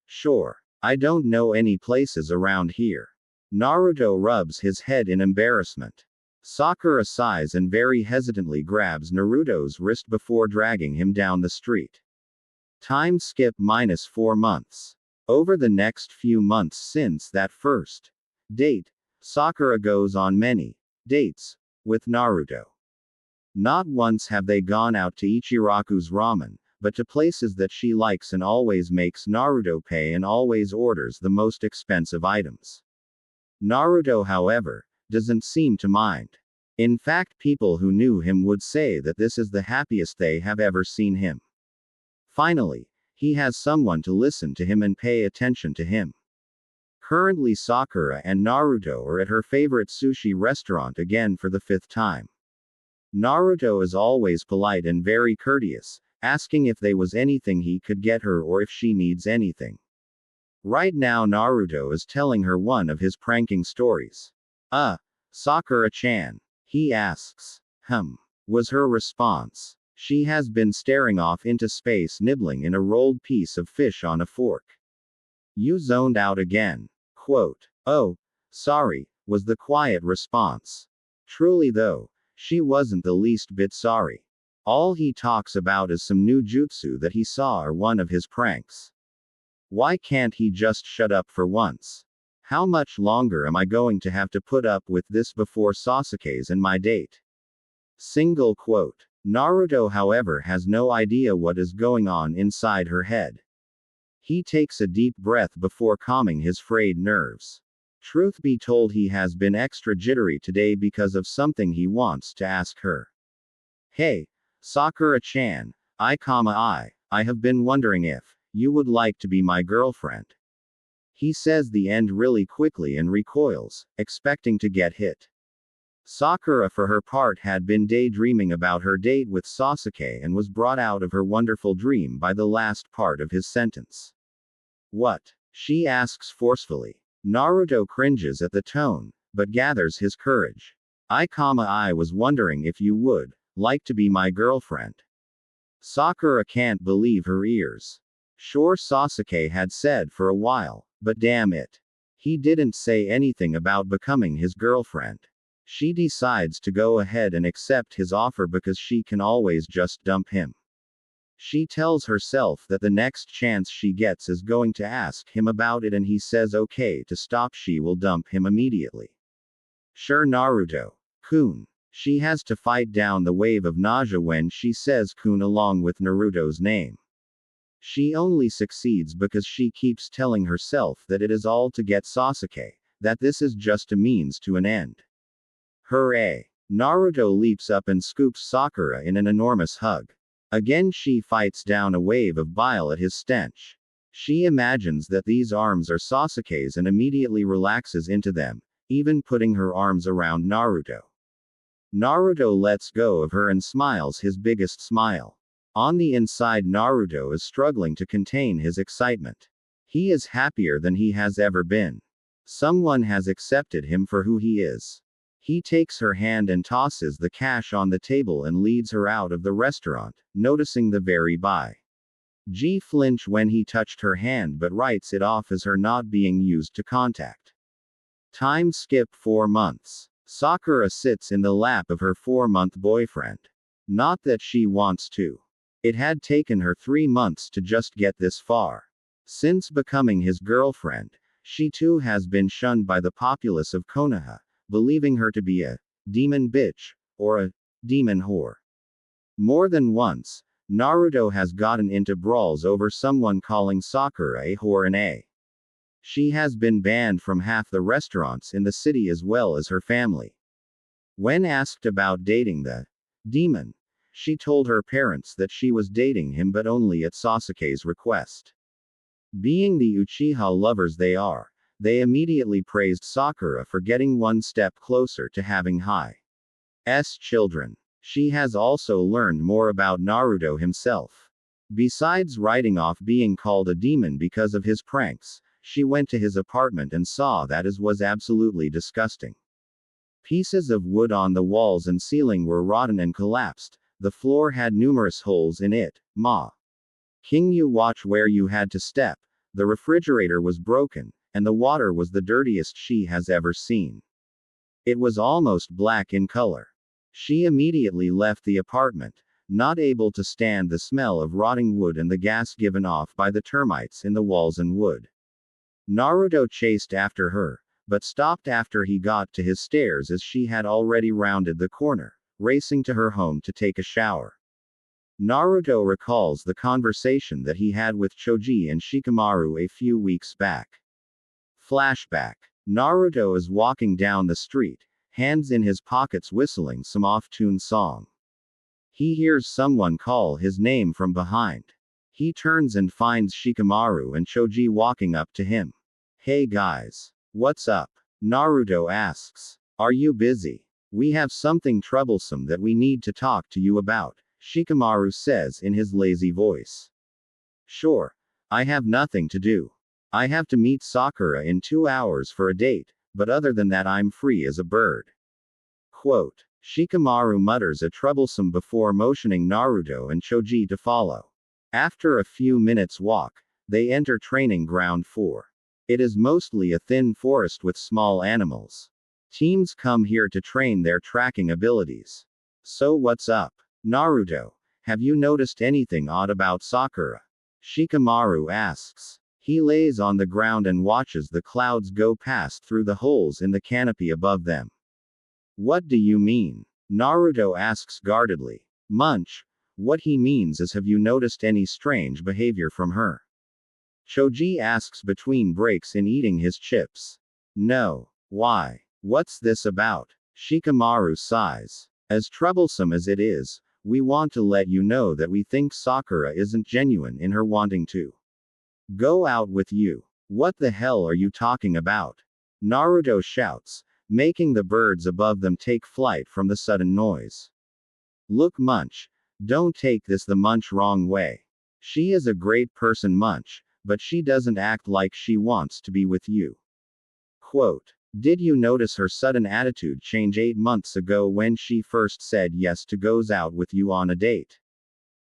Sure. I don't know any places around here. Naruto rubs his head in embarrassment. Sakura sighs and very hesitantly grabs Naruto's wrist before dragging him down the street. Time skip -4 months. Over the next few months since that first date, Sakura goes on many dates with Naruto. Not once have they gone out to Ichiraku's ramen, but to places that she likes and always makes Naruto pay and always orders the most expensive items. Naruto, however, doesn't seem to mind. In fact, people who knew him would say that this is the happiest they have ever seen him. Finally, he has someone to listen to him and pay attention to him. Currently, Sakura and Naruto are at her favorite sushi restaurant again for the 5th time. Naruto is always polite and very courteous, asking if there was anything he could get her or if she needs anything. Right now, Naruto is telling her one of his pranking stories. Sakura-chan? He asks. Was her response. She has been staring off into space, nibbling in a rolled piece of fish on a fork. You zoned out again. Quote. Oh, sorry, was the quiet response. Truly though, she wasn't the least bit sorry. All he talks about is some new jutsu that he saw or one of his pranks. Why can't he just shut up for once? How much longer am I going to have to put up with this before Sasuke's and my date? Single quote. Naruto, however, has no idea what is going on inside her head. He takes a deep breath before calming his frayed nerves. Truth be told, he has been extra jittery today because of something he wants to ask her. Hey, Sakura-chan, I have been wondering if you would like to be my girlfriend. He says the end really quickly and recoils, expecting to get hit. Sakura, for her part, had been daydreaming about her date with Sasuke and was brought out of her wonderful dream by the last part of his sentence. What? She asks forcefully. Naruto cringes at the tone, but gathers his courage. I was wondering if you would like to be my girlfriend. Sakura can't believe her ears. Sure, Sasuke had said for a while, but damn it. He didn't say anything about becoming his girlfriend. She decides to go ahead and accept his offer because she can always just dump him. She tells herself that the next chance she gets is going to ask him about it, and he says okay to stop, she will dump him immediately. Sure, Naruto-kun. She has to fight down the wave of nausea when she says kun along with Naruto's name. She only succeeds because she keeps telling herself that it is all to get Sasuke, that this is just a means to an end. Hooray! Naruto leaps up and scoops Sakura in an enormous hug. Again she fights down a wave of bile at his stench. She imagines that these arms are Sasuke's and immediately relaxes into them, even putting her arms around Naruto. Naruto lets go of her and smiles his biggest smile. On the inside, Naruto is struggling to contain his excitement. He is happier than he has ever been. Someone has accepted him for who he is. He takes her hand and tosses the cash on the table and leads her out of the restaurant, noticing the very G flinch when he touched her hand but writes it off as her not being used to contact. Time skip 4 months. Sakura sits in the lap of her 4-month boyfriend. Not that she wants to. It had taken her 3 months to just get this far. Since becoming his girlfriend, she too has been shunned by the populace of Konoha, believing her to be a demon bitch, or a demon whore. More than once, Naruto has gotten into brawls over someone calling Sakura a whore and she has been banned from half the restaurants in the city as well as her family. When asked about dating the demon, she told her parents that she was dating him but only at Sasuke's request. Being the Uchiha lovers they are, they immediately praised Sakura for getting one step closer to having Hai's children. She has also learned more about Naruto himself. Besides writing off being called a demon because of his pranks, she went to his apartment and saw that it was absolutely disgusting. Pieces of wood on the walls and ceiling were rotten and collapsed, the floor had numerous holes in it. King, you watch where you had to step, the refrigerator was broken, and the water was the dirtiest she has ever seen. It was almost black in color. She immediately left the apartment, not able to stand the smell of rotting wood and the gas given off by the termites in the walls and wood. Naruto chased after her, but stopped after he got to his stairs as she had already rounded the corner, racing to her home to take a shower. Naruto recalls the conversation that he had with Choji and Shikamaru a few weeks back. Flashback. Naruto is walking down the street, hands in his pockets whistling some off-tune song. He hears someone call his name from behind. He turns and finds Shikamaru and Choji walking up to him. Hey guys. What's up? Naruto asks. Are you busy? We have something troublesome that we need to talk to you about, Shikamaru says in his lazy voice. Sure. I have nothing to do. I have to meet Sakura in 2 hours for a date, but other than that I'm free as a bird. Quote. Shikamaru mutters a troublesome before motioning Naruto and Choji to follow. After a few minutes' walk, they enter training ground 4. It is mostly a thin forest with small animals. Teams come here to train their tracking abilities. So what's up? Naruto, have you noticed anything odd about Sakura? Shikamaru asks. He lays on the ground and watches the clouds go past through the holes in the canopy above them. What do you mean? Naruto asks guardedly. Munch. What he means is, have you noticed any strange behavior from her? Choji asks between breaks in eating his chips. No. Why? What's this about? Shikamaru sighs. As troublesome as it is, we want to let you know that we think Sakura isn't genuine in her wanting to go out with you. What the hell are you talking about? Naruto shouts, making the birds above them take flight from the sudden noise. Look, Munch. Don't take this the Munch wrong way. She is a great person, Munch, but she doesn't act like she wants to be with you. Quote. Did you notice her sudden attitude change 8 months ago when she first said yes to goes out with you on a date?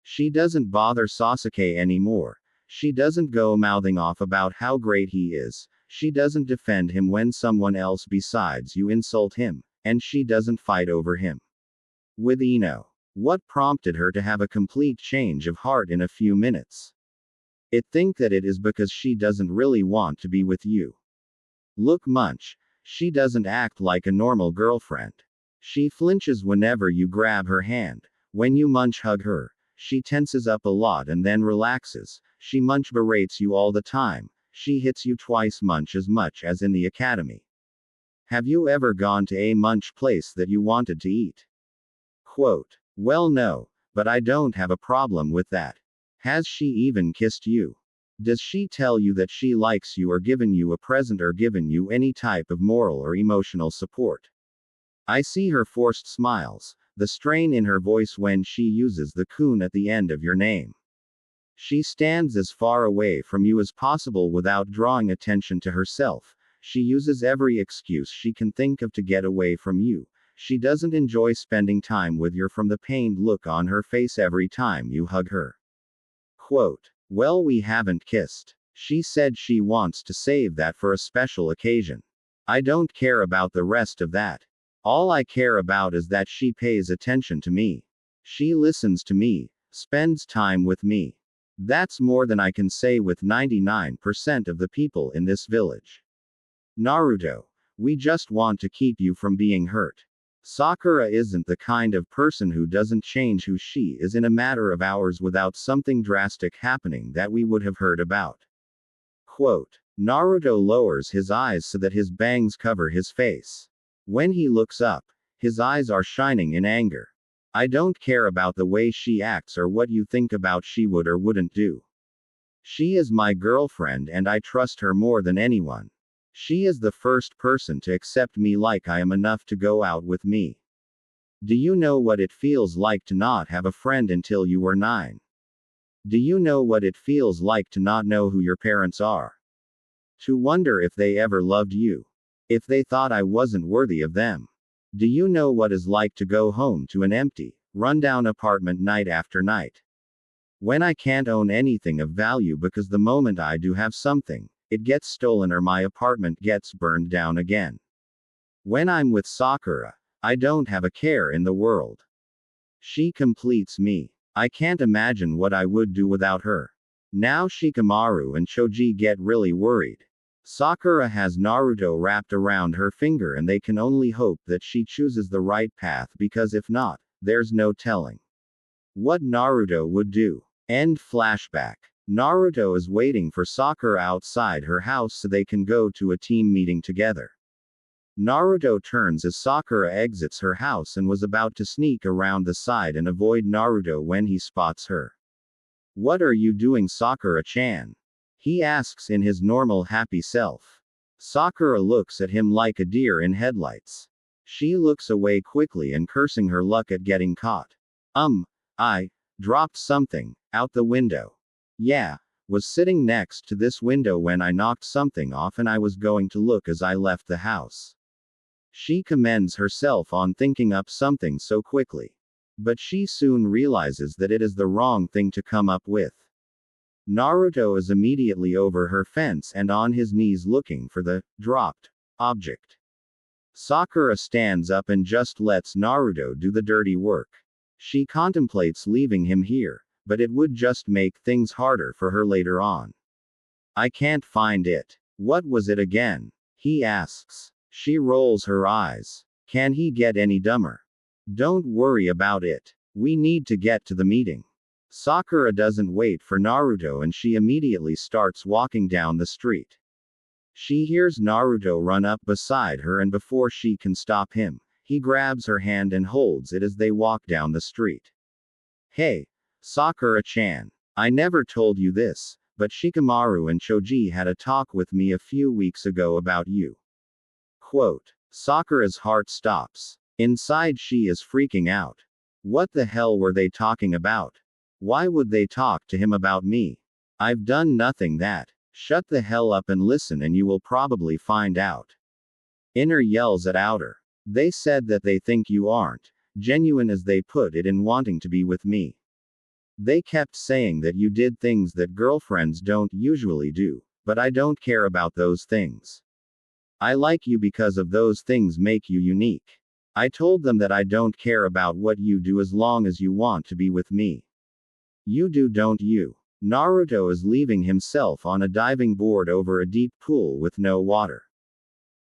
She doesn't bother Sasuke anymore. She doesn't go mouthing off about how great he is. She doesn't defend him when someone else besides you insult him, and she doesn't fight over him. With Ino. What prompted her to have a complete change of heart in a few minutes? I think that it is because she doesn't really want to be with you. Look, Munch. She doesn't act like a normal girlfriend. She flinches whenever you grab her hand. When you Munch hug her, she tenses up a lot and then relaxes, she munch berates you all the time, she hits you twice munch as much as in the academy. Have you ever gone to a munch place that you wanted to eat? Quote. Well, no, but I don't have a problem with that. Has she even kissed you? Does she tell you that she likes you or given you a present or given you any type of moral or emotional support? I see her forced smiles, the strain in her voice when she uses the kun at the end of your name. She stands as far away from you as possible without drawing attention to herself. She uses every excuse she can think of to get away from you. She doesn't enjoy spending time with you from the pained look on her face every time you hug her. Quote. Well, we haven't kissed. She said she wants to save that for a special occasion. I don't care about the rest of that. All I care about is that she pays attention to me. She listens to me, spends time with me. That's more than I can say with 99% of the people in this village. Naruto, we just want to keep you from being hurt. Sakura isn't the kind of person who doesn't change who she is in a matter of hours without something drastic happening that we would have heard about. Quote. Naruto lowers his eyes so that his bangs cover his face. When he looks up, his eyes are shining in anger. I don't care about the way she acts or what you think about she would or wouldn't do. She is my girlfriend and I trust her more than anyone. She is the first person to accept me like I am enough to go out with me. Do you know what it feels like to not have a friend until you were 9? Do you know what it feels like to not know who your parents are? To wonder if they ever loved you. If they thought I wasn't worthy of them. Do you know what it's like to go home to an empty, rundown apartment night after night? When I can't own anything of value because the moment I do have something, it gets stolen or my apartment gets burned down again. When I'm with Sakura, I don't have a care in the world. She completes me. I can't imagine what I would do without her. Now Shikamaru and Choji get really worried. Sakura has Naruto wrapped around her finger and they can only hope that she chooses the right path because if not, there's no telling what Naruto would do. End flashback. Naruto is waiting for Sakura outside her house so they can go to a team meeting together. Naruto turns as Sakura exits her house and was about to sneak around the side and avoid Naruto when he spots her. What are you doing, Sakura-chan? He asks in his normal happy self. Sakura looks at him like a deer in headlights. She looks away quickly and cursing her luck at getting caught. I dropped something out the window. Yeah, was sitting next to this window when I knocked something off and I was going to look as I left the house. She commends herself on thinking up something so quickly. But she soon realizes that it is the wrong thing to come up with. Naruto is immediately over her fence and on his knees looking for the dropped object. Sakura stands up and just lets Naruto do the dirty work. She contemplates leaving him here, but it would just make things harder for her later on. I can't find it. What was it again? He asks. She rolls her eyes. Can he get any dumber? Don't worry about it. We need to get to the meeting. Sakura doesn't wait for Naruto and she immediately starts walking down the street. She hears Naruto run up beside her and before she can stop him, he grabs her hand and holds it as they walk down the street. Hey, Sakura-chan. I never told you this, but Shikamaru and Choji had a talk with me a few weeks ago about you. Quote. Sakura's heart stops. Inside she is freaking out. What the hell were they talking about? Why would they talk to him about me? I've done nothing that. Shut the hell up and listen and you will probably find out. Inner yells at outer. They said that they think you aren't genuine as they put it in wanting to be with me. They kept saying that you did things that girlfriends don't usually do, but I don't care about those things. I like you because of those things make you unique. I told them that I don't care about what you do as long as you want to be with me. You do, don't you? Naruto is leaving himself on a diving board over a deep pool with no water.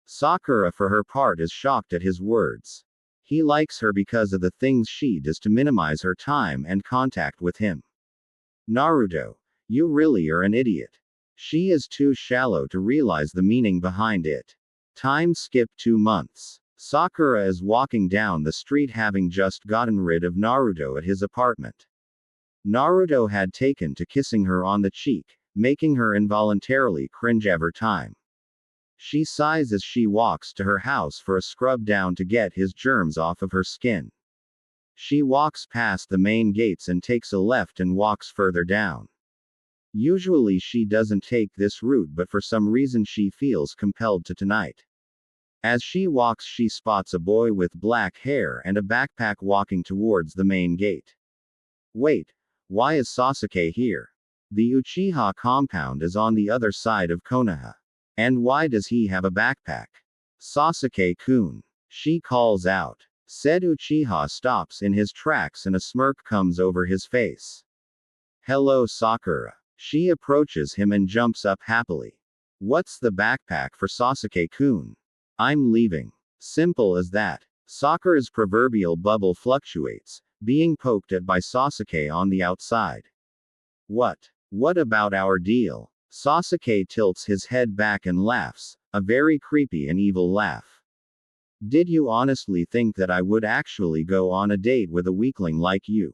Sakura for her part is shocked at his words. He likes her because of the things she does to minimize her time and contact with him. Naruto, you really are an idiot. She is too shallow to realize the meaning behind it. Time skip 2 months. Sakura is walking down the street having just gotten rid of Naruto at his apartment. Naruto had taken to kissing her on the cheek, making her involuntarily cringe every time. She sighs as she walks to her house for a scrub down to get his germs off of her skin. She walks past the main gates and takes a left and walks further down. Usually she doesn't take this route, but for some reason she feels compelled to tonight. As she walks, she spots a boy with black hair and a backpack walking towards the main gate. Wait, why is Sasuke here? The Uchiha compound is on the other side of Konoha. And why does he have a backpack? Sasuke-kun. She calls out. Said Uchiha stops in his tracks and a smirk comes over his face. Hello Sakura. She approaches him and jumps up happily. What's the backpack for Sasuke-kun? I'm leaving. Simple as that. Sakura's proverbial bubble fluctuates, being poked at by Sasuke on the outside. What about our deal? Sasuke tilts his head back and laughs, a very creepy and evil laugh. Did you honestly think that I would actually go on a date with a weakling like you?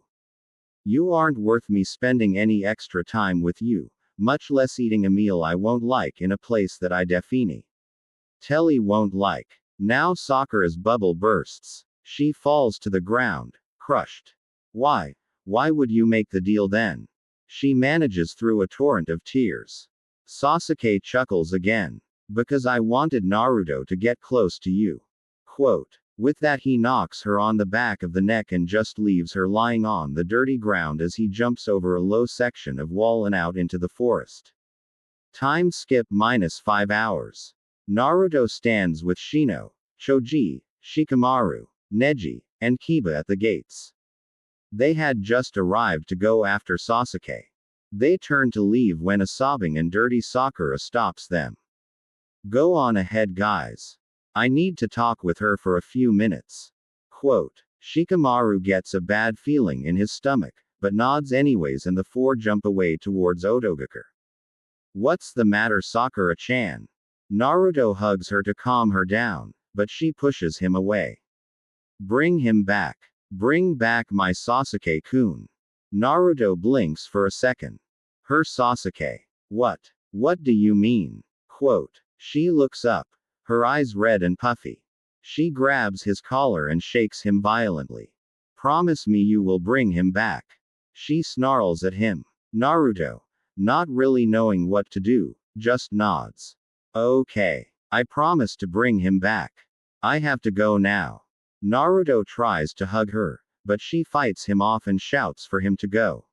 You aren't worth me spending any extra time with you, much less eating a meal I won't like in a place that I definitely won't like. Now Sakura's bubble bursts. She falls to the ground, crushed. Why would you make the deal then? She manages through a torrent of tears. Sasuke chuckles again. Because I wanted Naruto to get close to you. Quote. With that he knocks her on the back of the neck and just leaves her lying on the dirty ground as he jumps over a low section of wall and out into the forest. Time skip -5 hours. Naruto stands with Shino, Choji, Shikamaru, Neji, and Kiba at the gates. They had just arrived to go after Sasuke. They turn to leave when a sobbing and dirty Sakura stops them. Go on ahead guys. I need to talk with her for a few minutes. Quote. Shikamaru gets a bad feeling in his stomach, but nods anyways and the four jump away towards Otogakure. What's the matter Sakura-chan? Naruto hugs her to calm her down, but she pushes him away. Bring him back. Bring back my Sasuke-kun. Naruto blinks for a second. Her Sasuke. What do you mean? Quote. She looks up, her eyes red and puffy. She grabs his collar and shakes him violently. Promise me you will bring him back. She snarls at him. Naruto, not really knowing what to do, just nods. Okay. I promise to bring him back. I have to go now. Naruto tries to hug her, but she fights him off and shouts for him to go.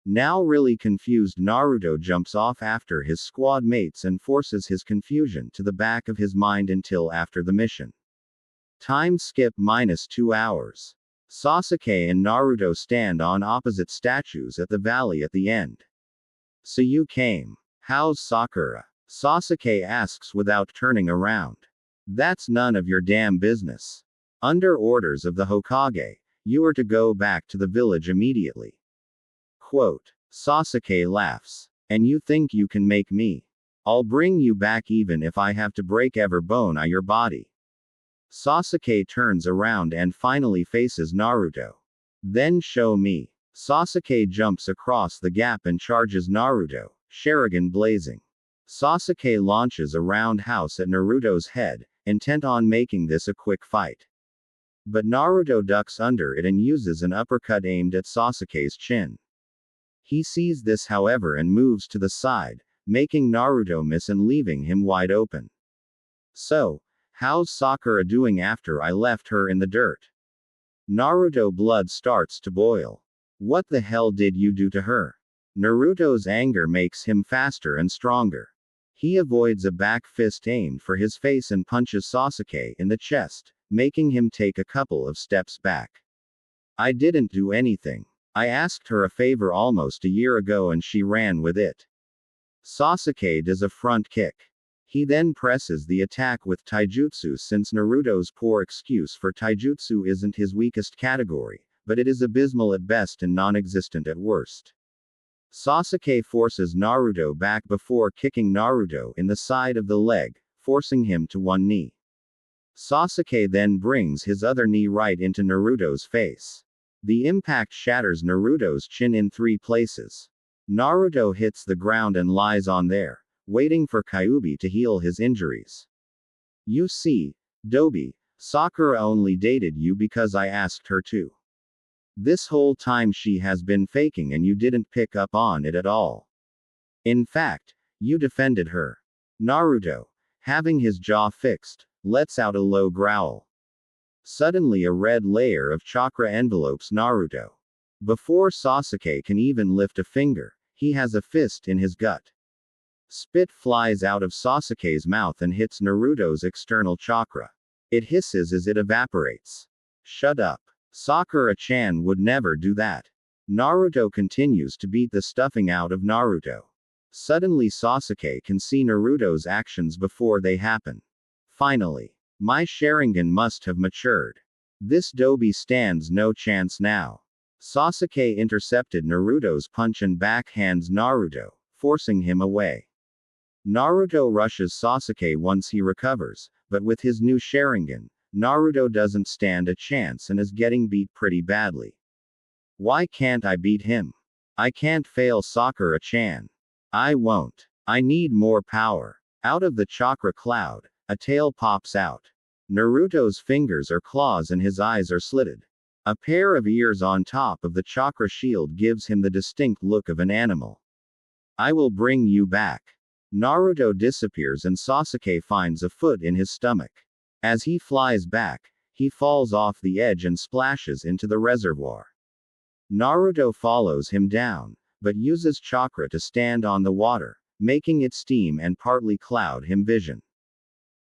Now really confused Naruto jumps off after his squad mates and forces his confusion to the back of his mind until after the mission. Time skip -2 hours. Sasuke and Naruto stand on opposite statues at the valley at the end. So you came. How's Sakura? Sasuke asks without turning around. That's none of your damn business. Under orders of the Hokage, you are to go back to the village immediately. Quote. Sasuke laughs. And you think you can make me? I'll bring you back even if I have to break every bone out your body. Sasuke turns around and finally faces Naruto. Then show me. Sasuke jumps across the gap and charges Naruto, Sharingan blazing. Sasuke launches a roundhouse at Naruto's head, intent on making this a quick fight. But Naruto ducks under it and uses an uppercut aimed at Sasuke's chin. He sees this however and moves to the side, making Naruto miss and leaving him wide open. So, how's Sakura doing after I left her in the dirt? Naruto blood starts to boil. What the hell did you do to her? Naruto's anger makes him faster and stronger. He avoids a back fist aimed for his face and punches Sasuke in the chest, making him take a couple of steps back. I didn't do anything. I asked her a favor almost a year ago and she ran with it. Sasuke does a front kick. He then presses the attack with taijutsu since Naruto's poor excuse for taijutsu isn't his weakest category, but it is abysmal at best and non-existent at worst. Sasuke forces Naruto back before kicking Naruto in the side of the leg, forcing him to one knee. Sasuke then brings his other knee right into Naruto's face. The impact shatters Naruto's chin in 3 places. Naruto hits the ground and lies on there, waiting for Kyuubi to heal his injuries. You see, Dobi, Sakura only dated you because I asked her to. This whole time she has been faking and you didn't pick up on it at all. In fact, you defended her. Naruto, having his jaw fixed, lets out a low growl. Suddenly a red layer of chakra envelopes Naruto. Before Sasuke can even lift a finger, he has a fist in his gut. Spit flies out of Sasuke's mouth and hits Naruto's external chakra. It hisses as it evaporates. Shut up. Sakura-chan would never do that. Naruto continues to beat the stuffing out of Naruto. Suddenly Sasuke can see Naruto's actions before they happen. Finally. My Sharingan must have matured. This Dobi stands no chance now. Sasuke intercepted Naruto's punch and backhands Naruto, forcing him away. Naruto rushes Sasuke once he recovers, but with his new Sharingan, Naruto doesn't stand a chance and is getting beat pretty badly. Why can't I beat him? I can't fail Sakura-chan. I won't. I need more power. Out of the chakra cloud, a tail pops out. Naruto's fingers are claws and his eyes are slitted. A pair of ears on top of the chakra shield gives him the distinct look of an animal. I will bring you back. Naruto disappears and Sasuke finds a foot in his stomach. As he flies back, he falls off the edge and splashes into the reservoir. Naruto follows him down, but uses chakra to stand on the water, making it steam and partly cloud him vision.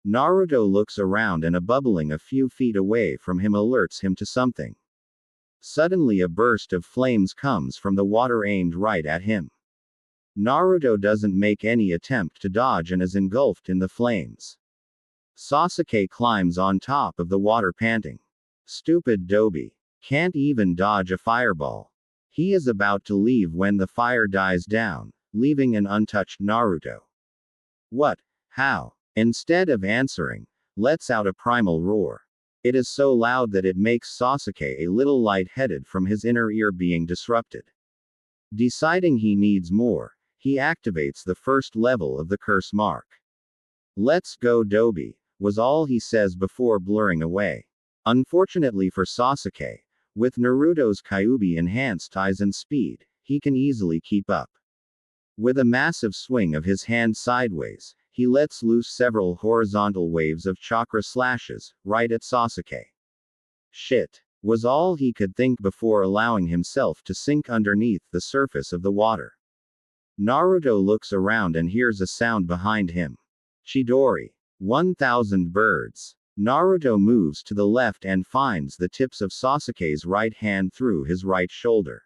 Naruto looks around and a bubbling a few feet away from him alerts him to something. Suddenly a burst of flames comes from the water aimed right at him. Naruto doesn't make any attempt to dodge and is engulfed in the flames. Sasuke climbs on top of the water panting. Stupid Dobi. Can't even dodge a fireball. He is about to leave when the fire dies down, leaving an untouched Naruto. What? How? Instead of answering, lets out a primal roar. It is so loud that it makes Sasuke a little lightheaded from his inner ear being disrupted. Deciding he needs more, he activates the first level of the curse mark. Let's go Dobi, was all he says before blurring away. Unfortunately for Sasuke, with Naruto's Kyuubi enhanced eyes and speed, he can easily keep up. With a massive swing of his hand sideways, he lets loose several horizontal waves of chakra slashes, right at Sasuke. Shit, was all he could think before allowing himself to sink underneath the surface of the water. Naruto looks around and hears a sound behind him. Chidori. 1,000 birds. Naruto moves to the left and finds the tips of Sasuke's right hand through his right shoulder.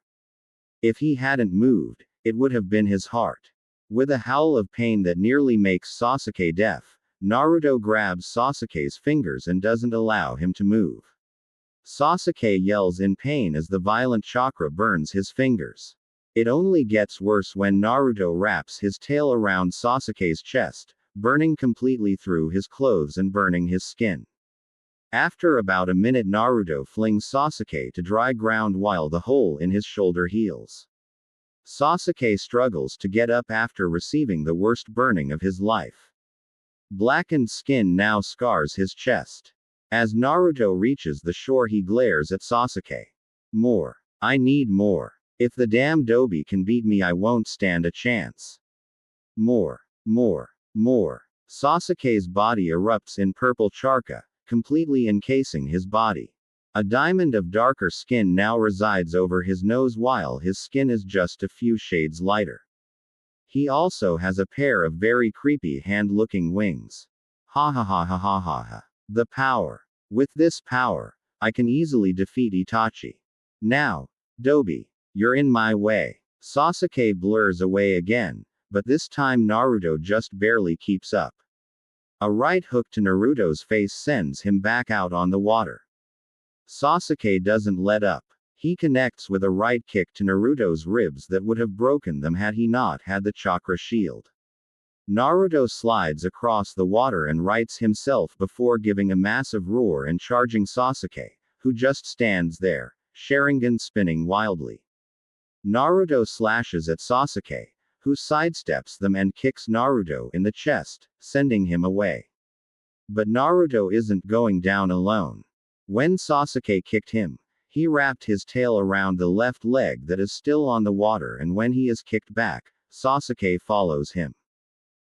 If he hadn't moved, it would have been his heart. With a howl of pain that nearly makes Sasuke deaf, Naruto grabs Sasuke's fingers and doesn't allow him to move. Sasuke yells in pain as the violent chakra burns his fingers. It only gets worse when Naruto wraps his tail around Sasuke's chest, burning completely through his clothes and burning his skin. After about a minute Naruto flings Sasuke to dry ground while the hole in his shoulder heals. Sasuke struggles to get up after receiving the worst burning of his life. Blackened skin now scars his chest. As Naruto reaches the shore he glares at Sasuke. More. I need more. If the damn Dobi can beat me I won't stand a chance. More. More. More. Sasuke's body erupts in purple chakra, completely encasing his body. A diamond of darker skin now resides over his nose while his skin is just a few shades lighter. He also has a pair of very creepy hand-looking wings. Ha ha ha ha ha ha ha. The power. With this power, I can easily defeat Itachi. Now, Dobi, you're in my way. Sasuke blurs away again, but this time Naruto just barely keeps up. A right hook to Naruto's face sends him back out on the water. Sasuke doesn't let up. He connects with a right kick to Naruto's ribs that would have broken them had he not had the chakra shield. Naruto slides across the water and rights himself before giving a massive roar and charging Sasuke, who just stands there, Sharingan spinning wildly. Naruto slashes at Sasuke, who sidesteps them and kicks Naruto in the chest, sending him away. But Naruto isn't going down alone. When Sasuke kicked him, he wrapped his tail around the left leg that is still on the water, and when he is kicked back, Sasuke follows him.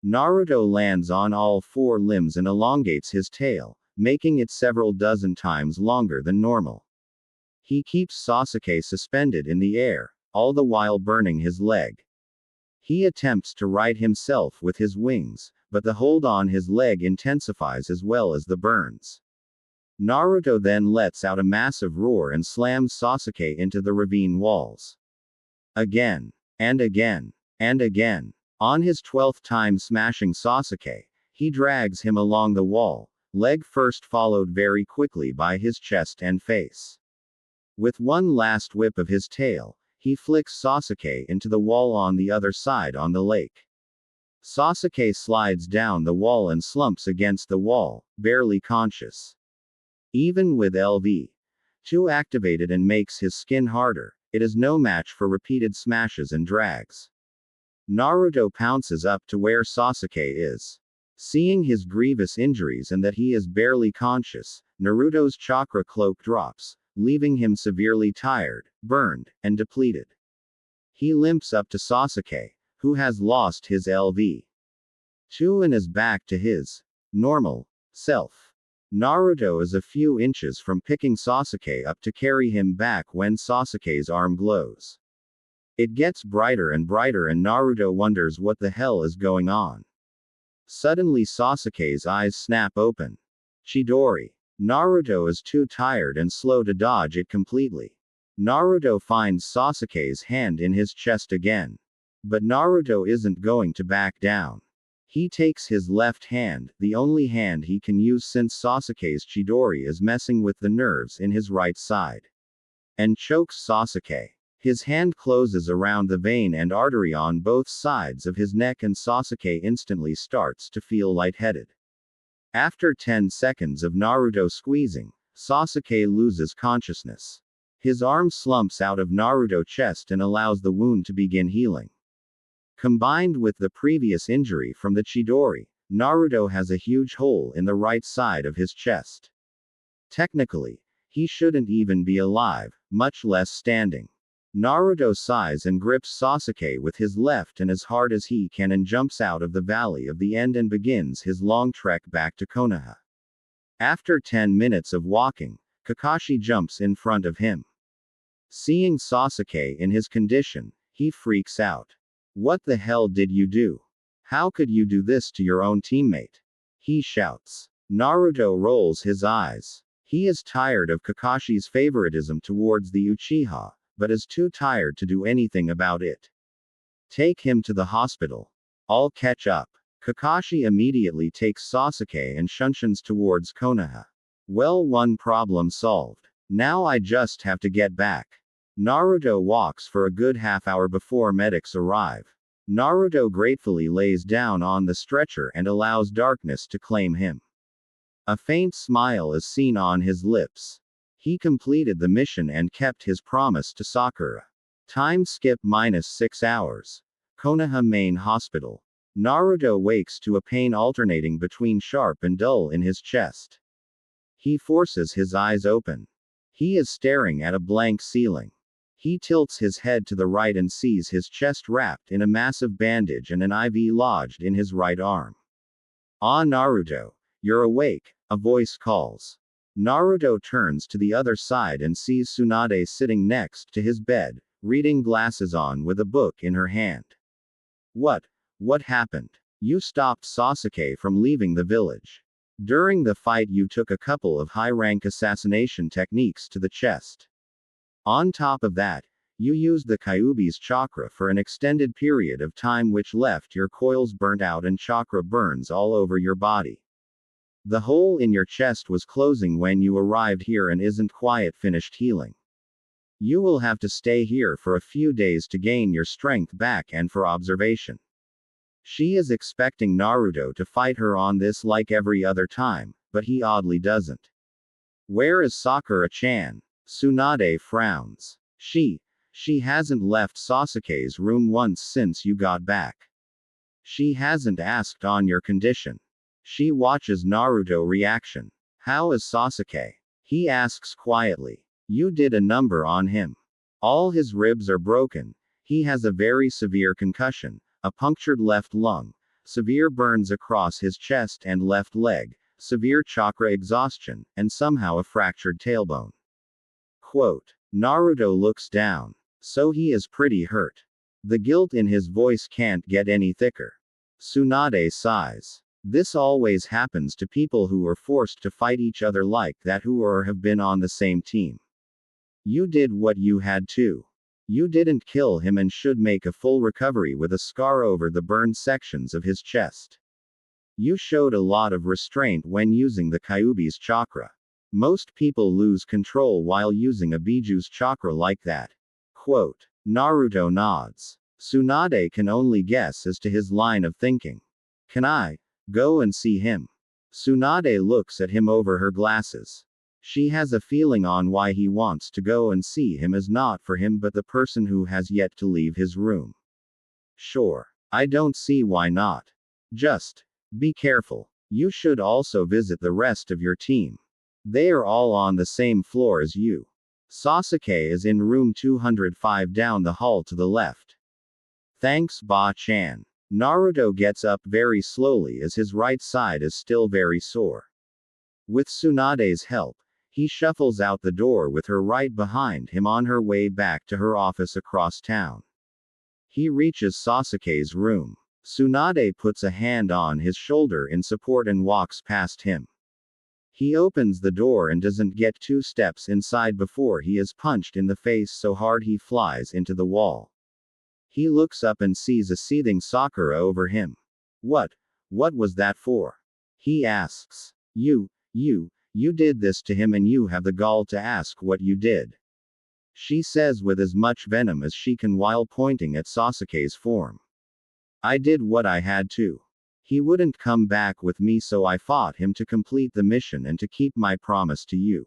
Naruto lands on all four limbs and elongates his tail, making it several dozen times longer than normal. He keeps Sasuke suspended in the air, all the while burning his leg. He attempts to right himself with his wings, but the hold on his leg intensifies as well as the burns. Naruto then lets out a massive roar and slams Sasuke into the ravine walls. Again. And again. And again. On his 12th time smashing Sasuke, he drags him along the wall, leg first followed very quickly by his chest and face. With one last whip of his tail, he flicks Sasuke into the wall on the other side on the lake. Sasuke slides down the wall and slumps against the wall, barely conscious. Even with LV2 activated and makes his skin harder, it is no match for repeated smashes and drags. Naruto pounces up to where Sasuke is. Seeing his grievous injuries and that he is barely conscious, Naruto's chakra cloak drops, leaving him severely tired, burned, and depleted. He limps up to Sasuke, who has lost his LV2 and is back to his normal self. Naruto is a few inches from picking Sasuke up to carry him back when Sasuke's arm glows. It gets brighter and brighter and Naruto wonders what the hell is going on. Suddenly Sasuke's eyes snap open. Chidori. Naruto is too tired and slow to dodge it completely. Naruto finds Sasuke's hand in his chest again. But Naruto isn't going to back down. He takes his left hand, the only hand he can use since Sasuke's Chidori is messing with the nerves in his right side, and chokes Sasuke. His hand closes around the vein and artery on both sides of his neck and Sasuke instantly starts to feel lightheaded. After 10 seconds of Naruto squeezing, Sasuke loses consciousness. His arm slumps out of Naruto's chest and allows the wound to begin healing. Combined with the previous injury from the Chidori, Naruto has a huge hole in the right side of his chest. Technically, he shouldn't even be alive, much less standing. Naruto sighs and grips Sasuke with his left and as hard as he can and jumps out of the valley of the end and begins his long trek back to Konoha. After 10 minutes of walking, Kakashi jumps in front of him. Seeing Sasuke in his condition, he freaks out. "What the hell did you do? How could you do this to your own teammate?" he shouts. Naruto rolls his eyes. He is tired of Kakashi's favoritism towards the Uchiha, but is too tired to do anything about it. "Take him to the hospital. I'll catch up." Kakashi immediately takes Sasuke and shunshuns towards Konoha. "Well, one problem solved. Now I just have to get back." Naruto walks for a good half hour before medics arrive. Naruto gratefully lays down on the stretcher and allows darkness to claim him. A faint smile is seen on his lips. He completed the mission and kept his promise to Sakura. Time skip -6 hours. Konoha Main Hospital. Naruto wakes to a pain alternating between sharp and dull in his chest. He forces his eyes open. He is staring at a blank ceiling. He tilts his head to the right and sees his chest wrapped in a massive bandage and an IV lodged in his right arm. "Ah, Naruto, you're awake," a voice calls. Naruto turns to the other side and sees Tsunade sitting next to his bed, reading glasses on with a book in her hand. What happened? You stopped Sasuke from leaving the village. During the fight you took a couple of high-rank assassination techniques to the chest. On top of that, you used the Kyuubi's chakra for an extended period of time which left your coils burnt out and chakra burns all over your body. The hole in your chest was closing when you arrived here and isn't quite finished healing. You will have to stay here for a few days to gain your strength back and for observation. She is expecting Naruto to fight her on this like every other time, but he oddly doesn't. Where is Sakura-chan? Tsunade frowns. She hasn't left Sasuke's room once since you got back. She hasn't asked on your condition. She watches Naruto reaction. How is Sasuke? He asks quietly. You did a number on him. All his ribs are broken. He has a very severe concussion, a punctured left lung, severe burns across his chest and left leg, severe chakra exhaustion, and somehow a fractured tailbone. Quote. Naruto looks down. So he is pretty hurt. The guilt in his voice can't get any thicker. Tsunade sighs. This always happens to people who are forced to fight each other like that who or have been on the same team. You did what you had to. You didn't kill him and should make a full recovery with a scar over the burned sections of his chest. You showed a lot of restraint when using the Kyuubi's chakra. Most people lose control while using a Bijuu's chakra like that. Quote. Naruto nods. Tsunade can only guess as to his line of thinking. Can I go and see him? Tsunade looks at him over her glasses. She has a feeling on why he wants to go and see him is not for him but the person who has yet to leave his room. Sure. I don't see why not. Just be careful. You should also visit the rest of your team. They are all on the same floor as you. Sasuke is in room 205 down the hall to the left. Thanks, Ba-chan. Naruto gets up very slowly as his right side is still very sore. With Tsunade's help, he shuffles out the door with her right behind him on her way back to her office across town. He reaches Sasuke's room. Tsunade puts a hand on his shoulder in support and walks past him. He opens the door and doesn't get 2 steps inside before he is punched in the face so hard he flies into the wall. He looks up and sees a seething Sakura over him. What was that for? He asks. You did this to him and you have the gall to ask what you did. She says with as much venom as she can while pointing at Sasuke's form. I did what I had to. He wouldn't come back with me so I fought him to complete the mission and to keep my promise to you.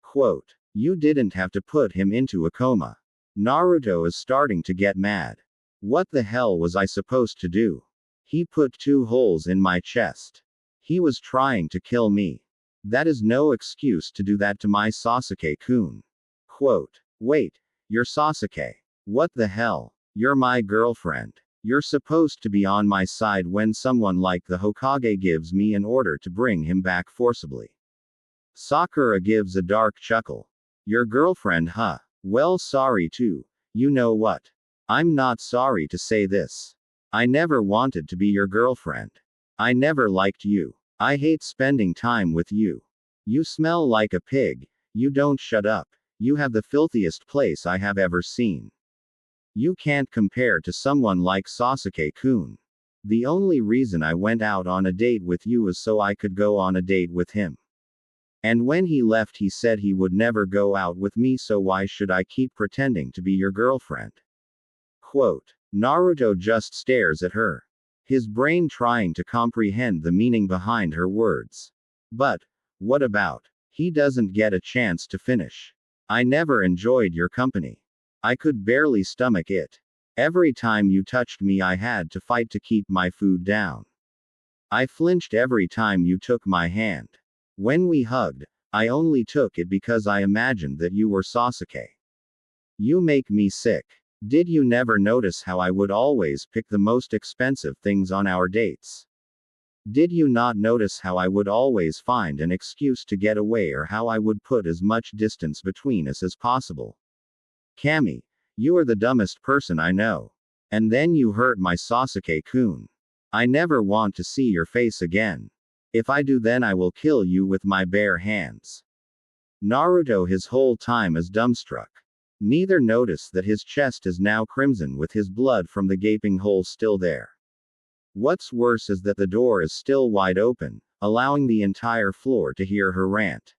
Quote. You didn't have to put him into a coma. Naruto is starting to get mad. What the hell was I supposed to do? He put 2 holes in my chest. He was trying to kill me. That is no excuse to do that to my Sasuke-kun. Quote. Wait, you're Sasuke. What the hell? You're my girlfriend. You're supposed to be on my side when someone like the Hokage gives me an order to bring him back forcibly. Sakura gives a dark chuckle. Your girlfriend, huh? Well, sorry too. You know what? I'm not sorry to say this. I never wanted to be your girlfriend. I never liked you. I hate spending time with you. You smell like a pig. You don't shut up. You have the filthiest place I have ever seen. You can't compare to someone like Sasuke-kun. The only reason I went out on a date with you was so I could go on a date with him. And when he left he said he would never go out with me so why should I keep pretending to be your girlfriend? Quote. Naruto just stares at her. His brain trying to comprehend the meaning behind her words. But what about? He doesn't get a chance to finish. I never enjoyed your company. I could barely stomach it. Every time you touched me I had to fight to keep my food down. I flinched every time you took my hand. When we hugged, I only took it because I imagined that you were Sasuke. You make me sick. Did you never notice how I would always pick the most expensive things on our dates? Did you not notice how I would always find an excuse to get away or how I would put as much distance between us as possible? Kami, you are the dumbest person I know. And then you hurt my Sasuke-kun. I never want to see your face again. If I do then I will kill you with my bare hands. Naruto his whole time is dumbstruck. Neither notice that his chest is now crimson with his blood from the gaping hole still there. What's worse is that the door is still wide open, allowing the entire floor to hear her rant.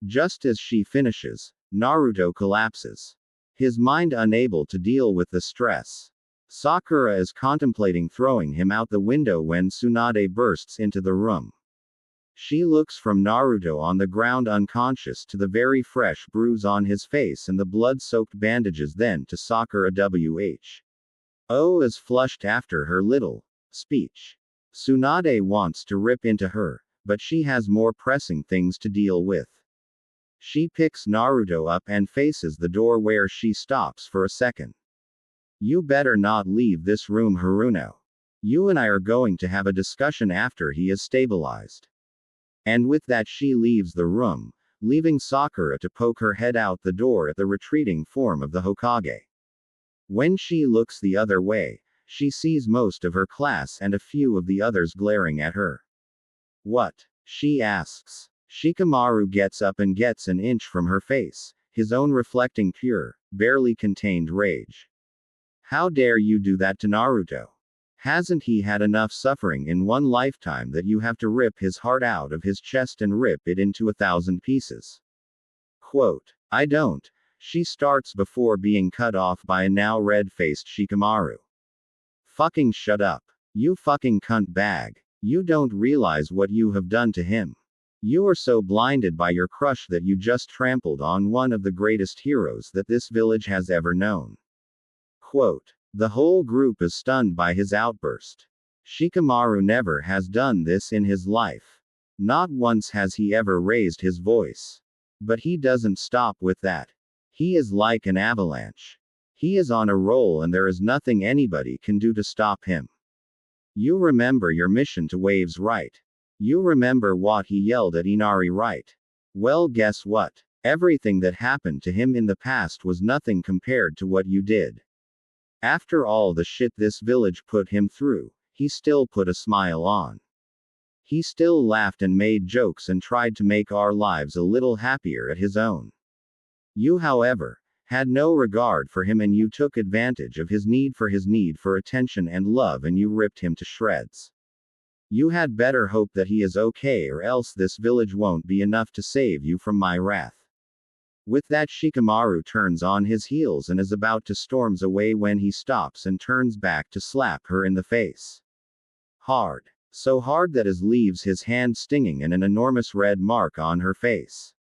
Just as she finishes, Naruto collapses. His mind unable to deal with the stress. Sakura is contemplating throwing him out the window when Tsunade bursts into the room. She looks from Naruto on the ground unconscious to the very fresh bruise on his face and the blood-soaked bandages, then to Sakura who is flushed after her little speech. Tsunade wants to rip into her, but she has more pressing things to deal with. She picks Naruto up and faces the door where she stops for a second. You better not leave this room, Haruno. You and I are going to have a discussion after he is stabilized. And with that she leaves the room, leaving Sakura to poke her head out the door at the retreating form of the Hokage. When she looks the other way, she sees most of her class and a few of the others glaring at her. What? She asks. Shikamaru gets up and gets an inch from her face, his own reflecting pure, barely contained rage. How dare you do that to Naruto? Hasn't he had enough suffering in one lifetime that you have to rip his heart out of his chest and rip it into 1,000 pieces? Quote, I don't. She starts before being cut off by a now red-faced Shikamaru. Fucking shut up. You fucking cunt bag. You don't realize what you have done to him. You are so blinded by your crush that you just trampled on one of the greatest heroes that this village has ever known. Quote, the whole group is stunned by his outburst. Shikamaru never has done this in his life. Not once has he ever raised his voice. But he doesn't stop with that. He is like an avalanche. He is on a roll and there is nothing anybody can do to stop him. You remember your mission to Waves, right? You remember what he yelled at Inari, right? Well, guess what? Everything that happened to him in the past was nothing compared to what you did. After all the shit this village put him through, he still put a smile on. He still laughed and made jokes and tried to make our lives a little happier at his own. You, however, had no regard for him and you took advantage of his need for attention and love and you ripped him to shreds. You had better hope that he is okay or else this village won't be enough to save you from my wrath. With that Shikamaru turns on his heels and is about to storms away when he stops and turns back to slap her in the face. Hard. So hard that it leaves his hand stinging and an enormous red mark on her face.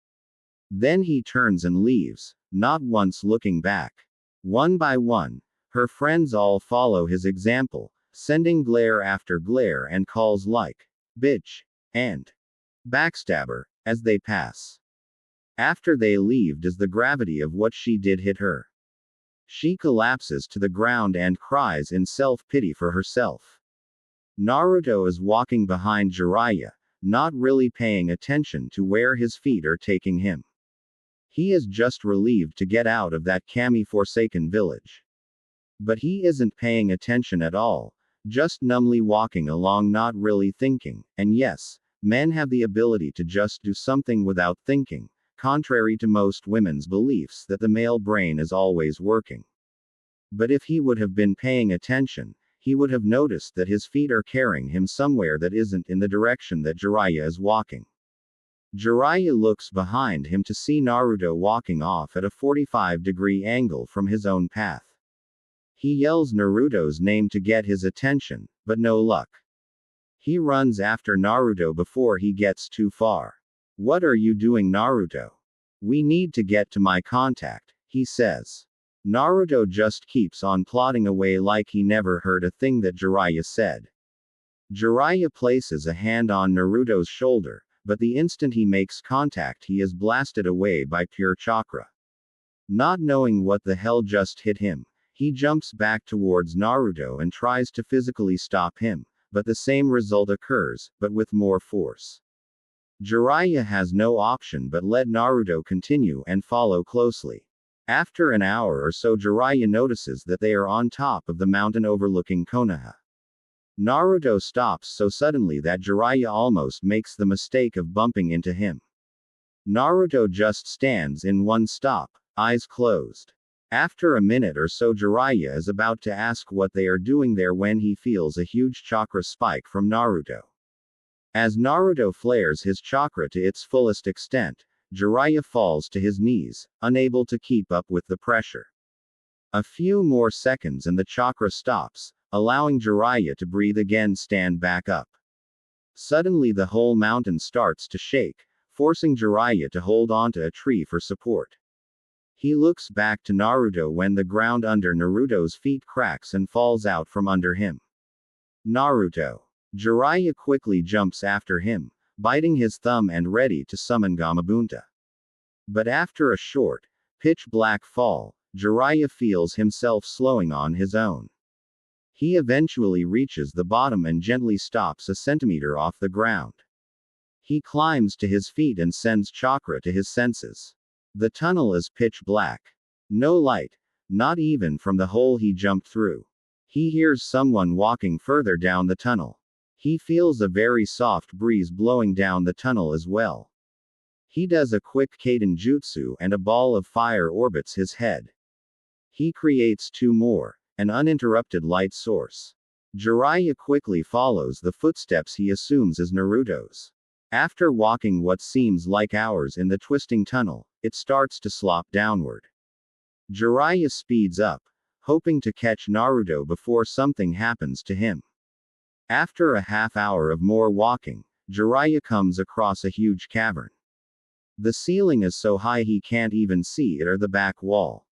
Then he turns and leaves, not once looking back. One by one, her friends all follow his example, sending glare after glare and calls like, bitch, and backstabber, as they pass. After they leave, does the gravity of what she did hit her? She collapses to the ground and cries in self-pity for herself. Naruto is walking behind Jiraiya, not really paying attention to where his feet are taking him. He is just relieved to get out of that Kami-forsaken village. But he isn't paying attention at all, just numbly walking along, not really thinking, and yes, men have the ability to just do something without thinking, contrary to most women's beliefs that the male brain is always working. But if he would have been paying attention, he would have noticed that his feet are carrying him somewhere that isn't in the direction that Jiraiya is walking. Jiraiya looks behind him to see Naruto walking off at a 45-degree angle from his own path. He yells Naruto's name to get his attention, but no luck. He runs after Naruto before he gets too far. What are you doing, Naruto? We need to get to my contact, he says. Naruto just keeps on plodding away like he never heard a thing that Jiraiya said. Jiraiya places a hand on Naruto's shoulder, but the instant he makes contact he is blasted away by pure chakra. Not knowing what the hell just hit him, he jumps back towards Naruto and tries to physically stop him, but the same result occurs, but with more force. Jiraiya has no option but let Naruto continue and follow closely. After an hour or so, Jiraiya notices that they are on top of the mountain overlooking Konoha. Naruto stops so suddenly that Jiraiya almost makes the mistake of bumping into him. Naruto just stands in one stop, eyes closed. After a minute or so, Jiraiya is about to ask what they are doing there when he feels a huge chakra spike from Naruto. As Naruto flares his chakra to its fullest extent, Jiraiya falls to his knees, unable to keep up with the pressure. A few more seconds and the chakra stops, allowing Jiraiya to breathe again, stand back up. Suddenly the whole mountain starts to shake, forcing Jiraiya to hold onto a tree for support. He looks back to Naruto when the ground under Naruto's feet cracks and falls out from under him. Naruto. Jiraiya quickly jumps after him, biting his thumb and ready to summon Gamabunta. But after a short, pitch-black fall, Jiraiya feels himself slowing on his own. He eventually reaches the bottom and gently stops a centimeter off the ground. He climbs to his feet and sends chakra to his senses. The tunnel is pitch black. No light, not even from the hole he jumped through. He hears someone walking further down the tunnel. He feels a very soft breeze blowing down the tunnel as well. He does a quick Kaden jutsu and a ball of fire orbits his head. He creates two more, an uninterrupted light source. Jiraiya quickly follows the footsteps he assumes as Naruto's. After walking what seems like hours in the twisting tunnel, it starts to slop downward. Jiraiya speeds up, hoping to catch Naruto before something happens to him. After a half hour of more walking, Jiraiya comes across a huge cavern. The ceiling is so high he can't even see it or the back wall.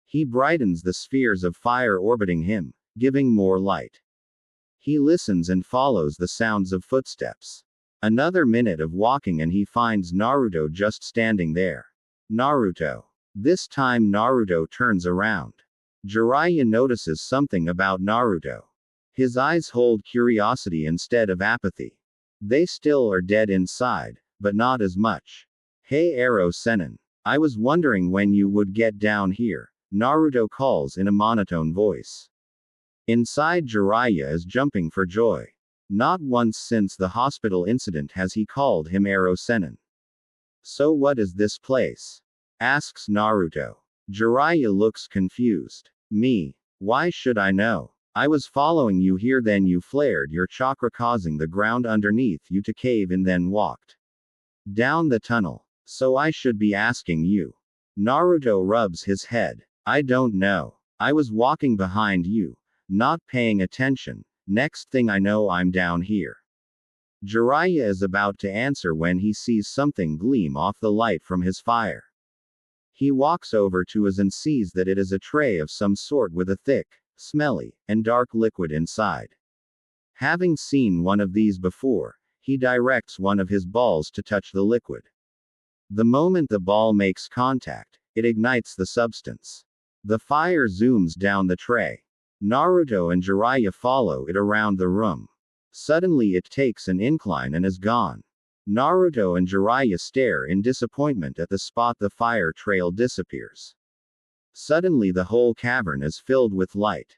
He brightens the spheres of fire orbiting him, giving more light. He listens and follows the sounds of footsteps. Another minute of walking and he finds Naruto just standing there. Naruto. This time Naruto turns around. Jiraiya notices something about Naruto. His eyes hold curiosity instead of apathy. They still are dead inside, but not as much. Hey Ero Sennin. I was wondering when you would get down here, Naruto calls in a monotone voice. Inside Jiraiya is jumping for joy. Not once since the hospital incident has he called him Ero Sennin. So what is this place? Asks Naruto. Jiraiya looks confused. Me? Why should I know? I was following you here, then you flared your chakra, causing the ground underneath you to cave in, then walked down the tunnel. So I should be asking you. Naruto rubs his head. I don't know. I was walking behind you, not paying attention. Next thing I know I'm down here. Jiraiya is about to answer when he sees something gleam off the light from his fire. He walks over to it and sees that it is a tray of some sort with a thick, smelly, and dark liquid inside. Having seen one of these before, he directs one of his balls to touch the liquid. The moment the ball makes contact, it ignites the substance. The fire zooms down the tray. Naruto and Jiraiya follow it around the room. Suddenly it takes an incline and is gone. Naruto and Jiraiya stare in disappointment at the spot the fire trail disappears. Suddenly the whole cavern is filled with light.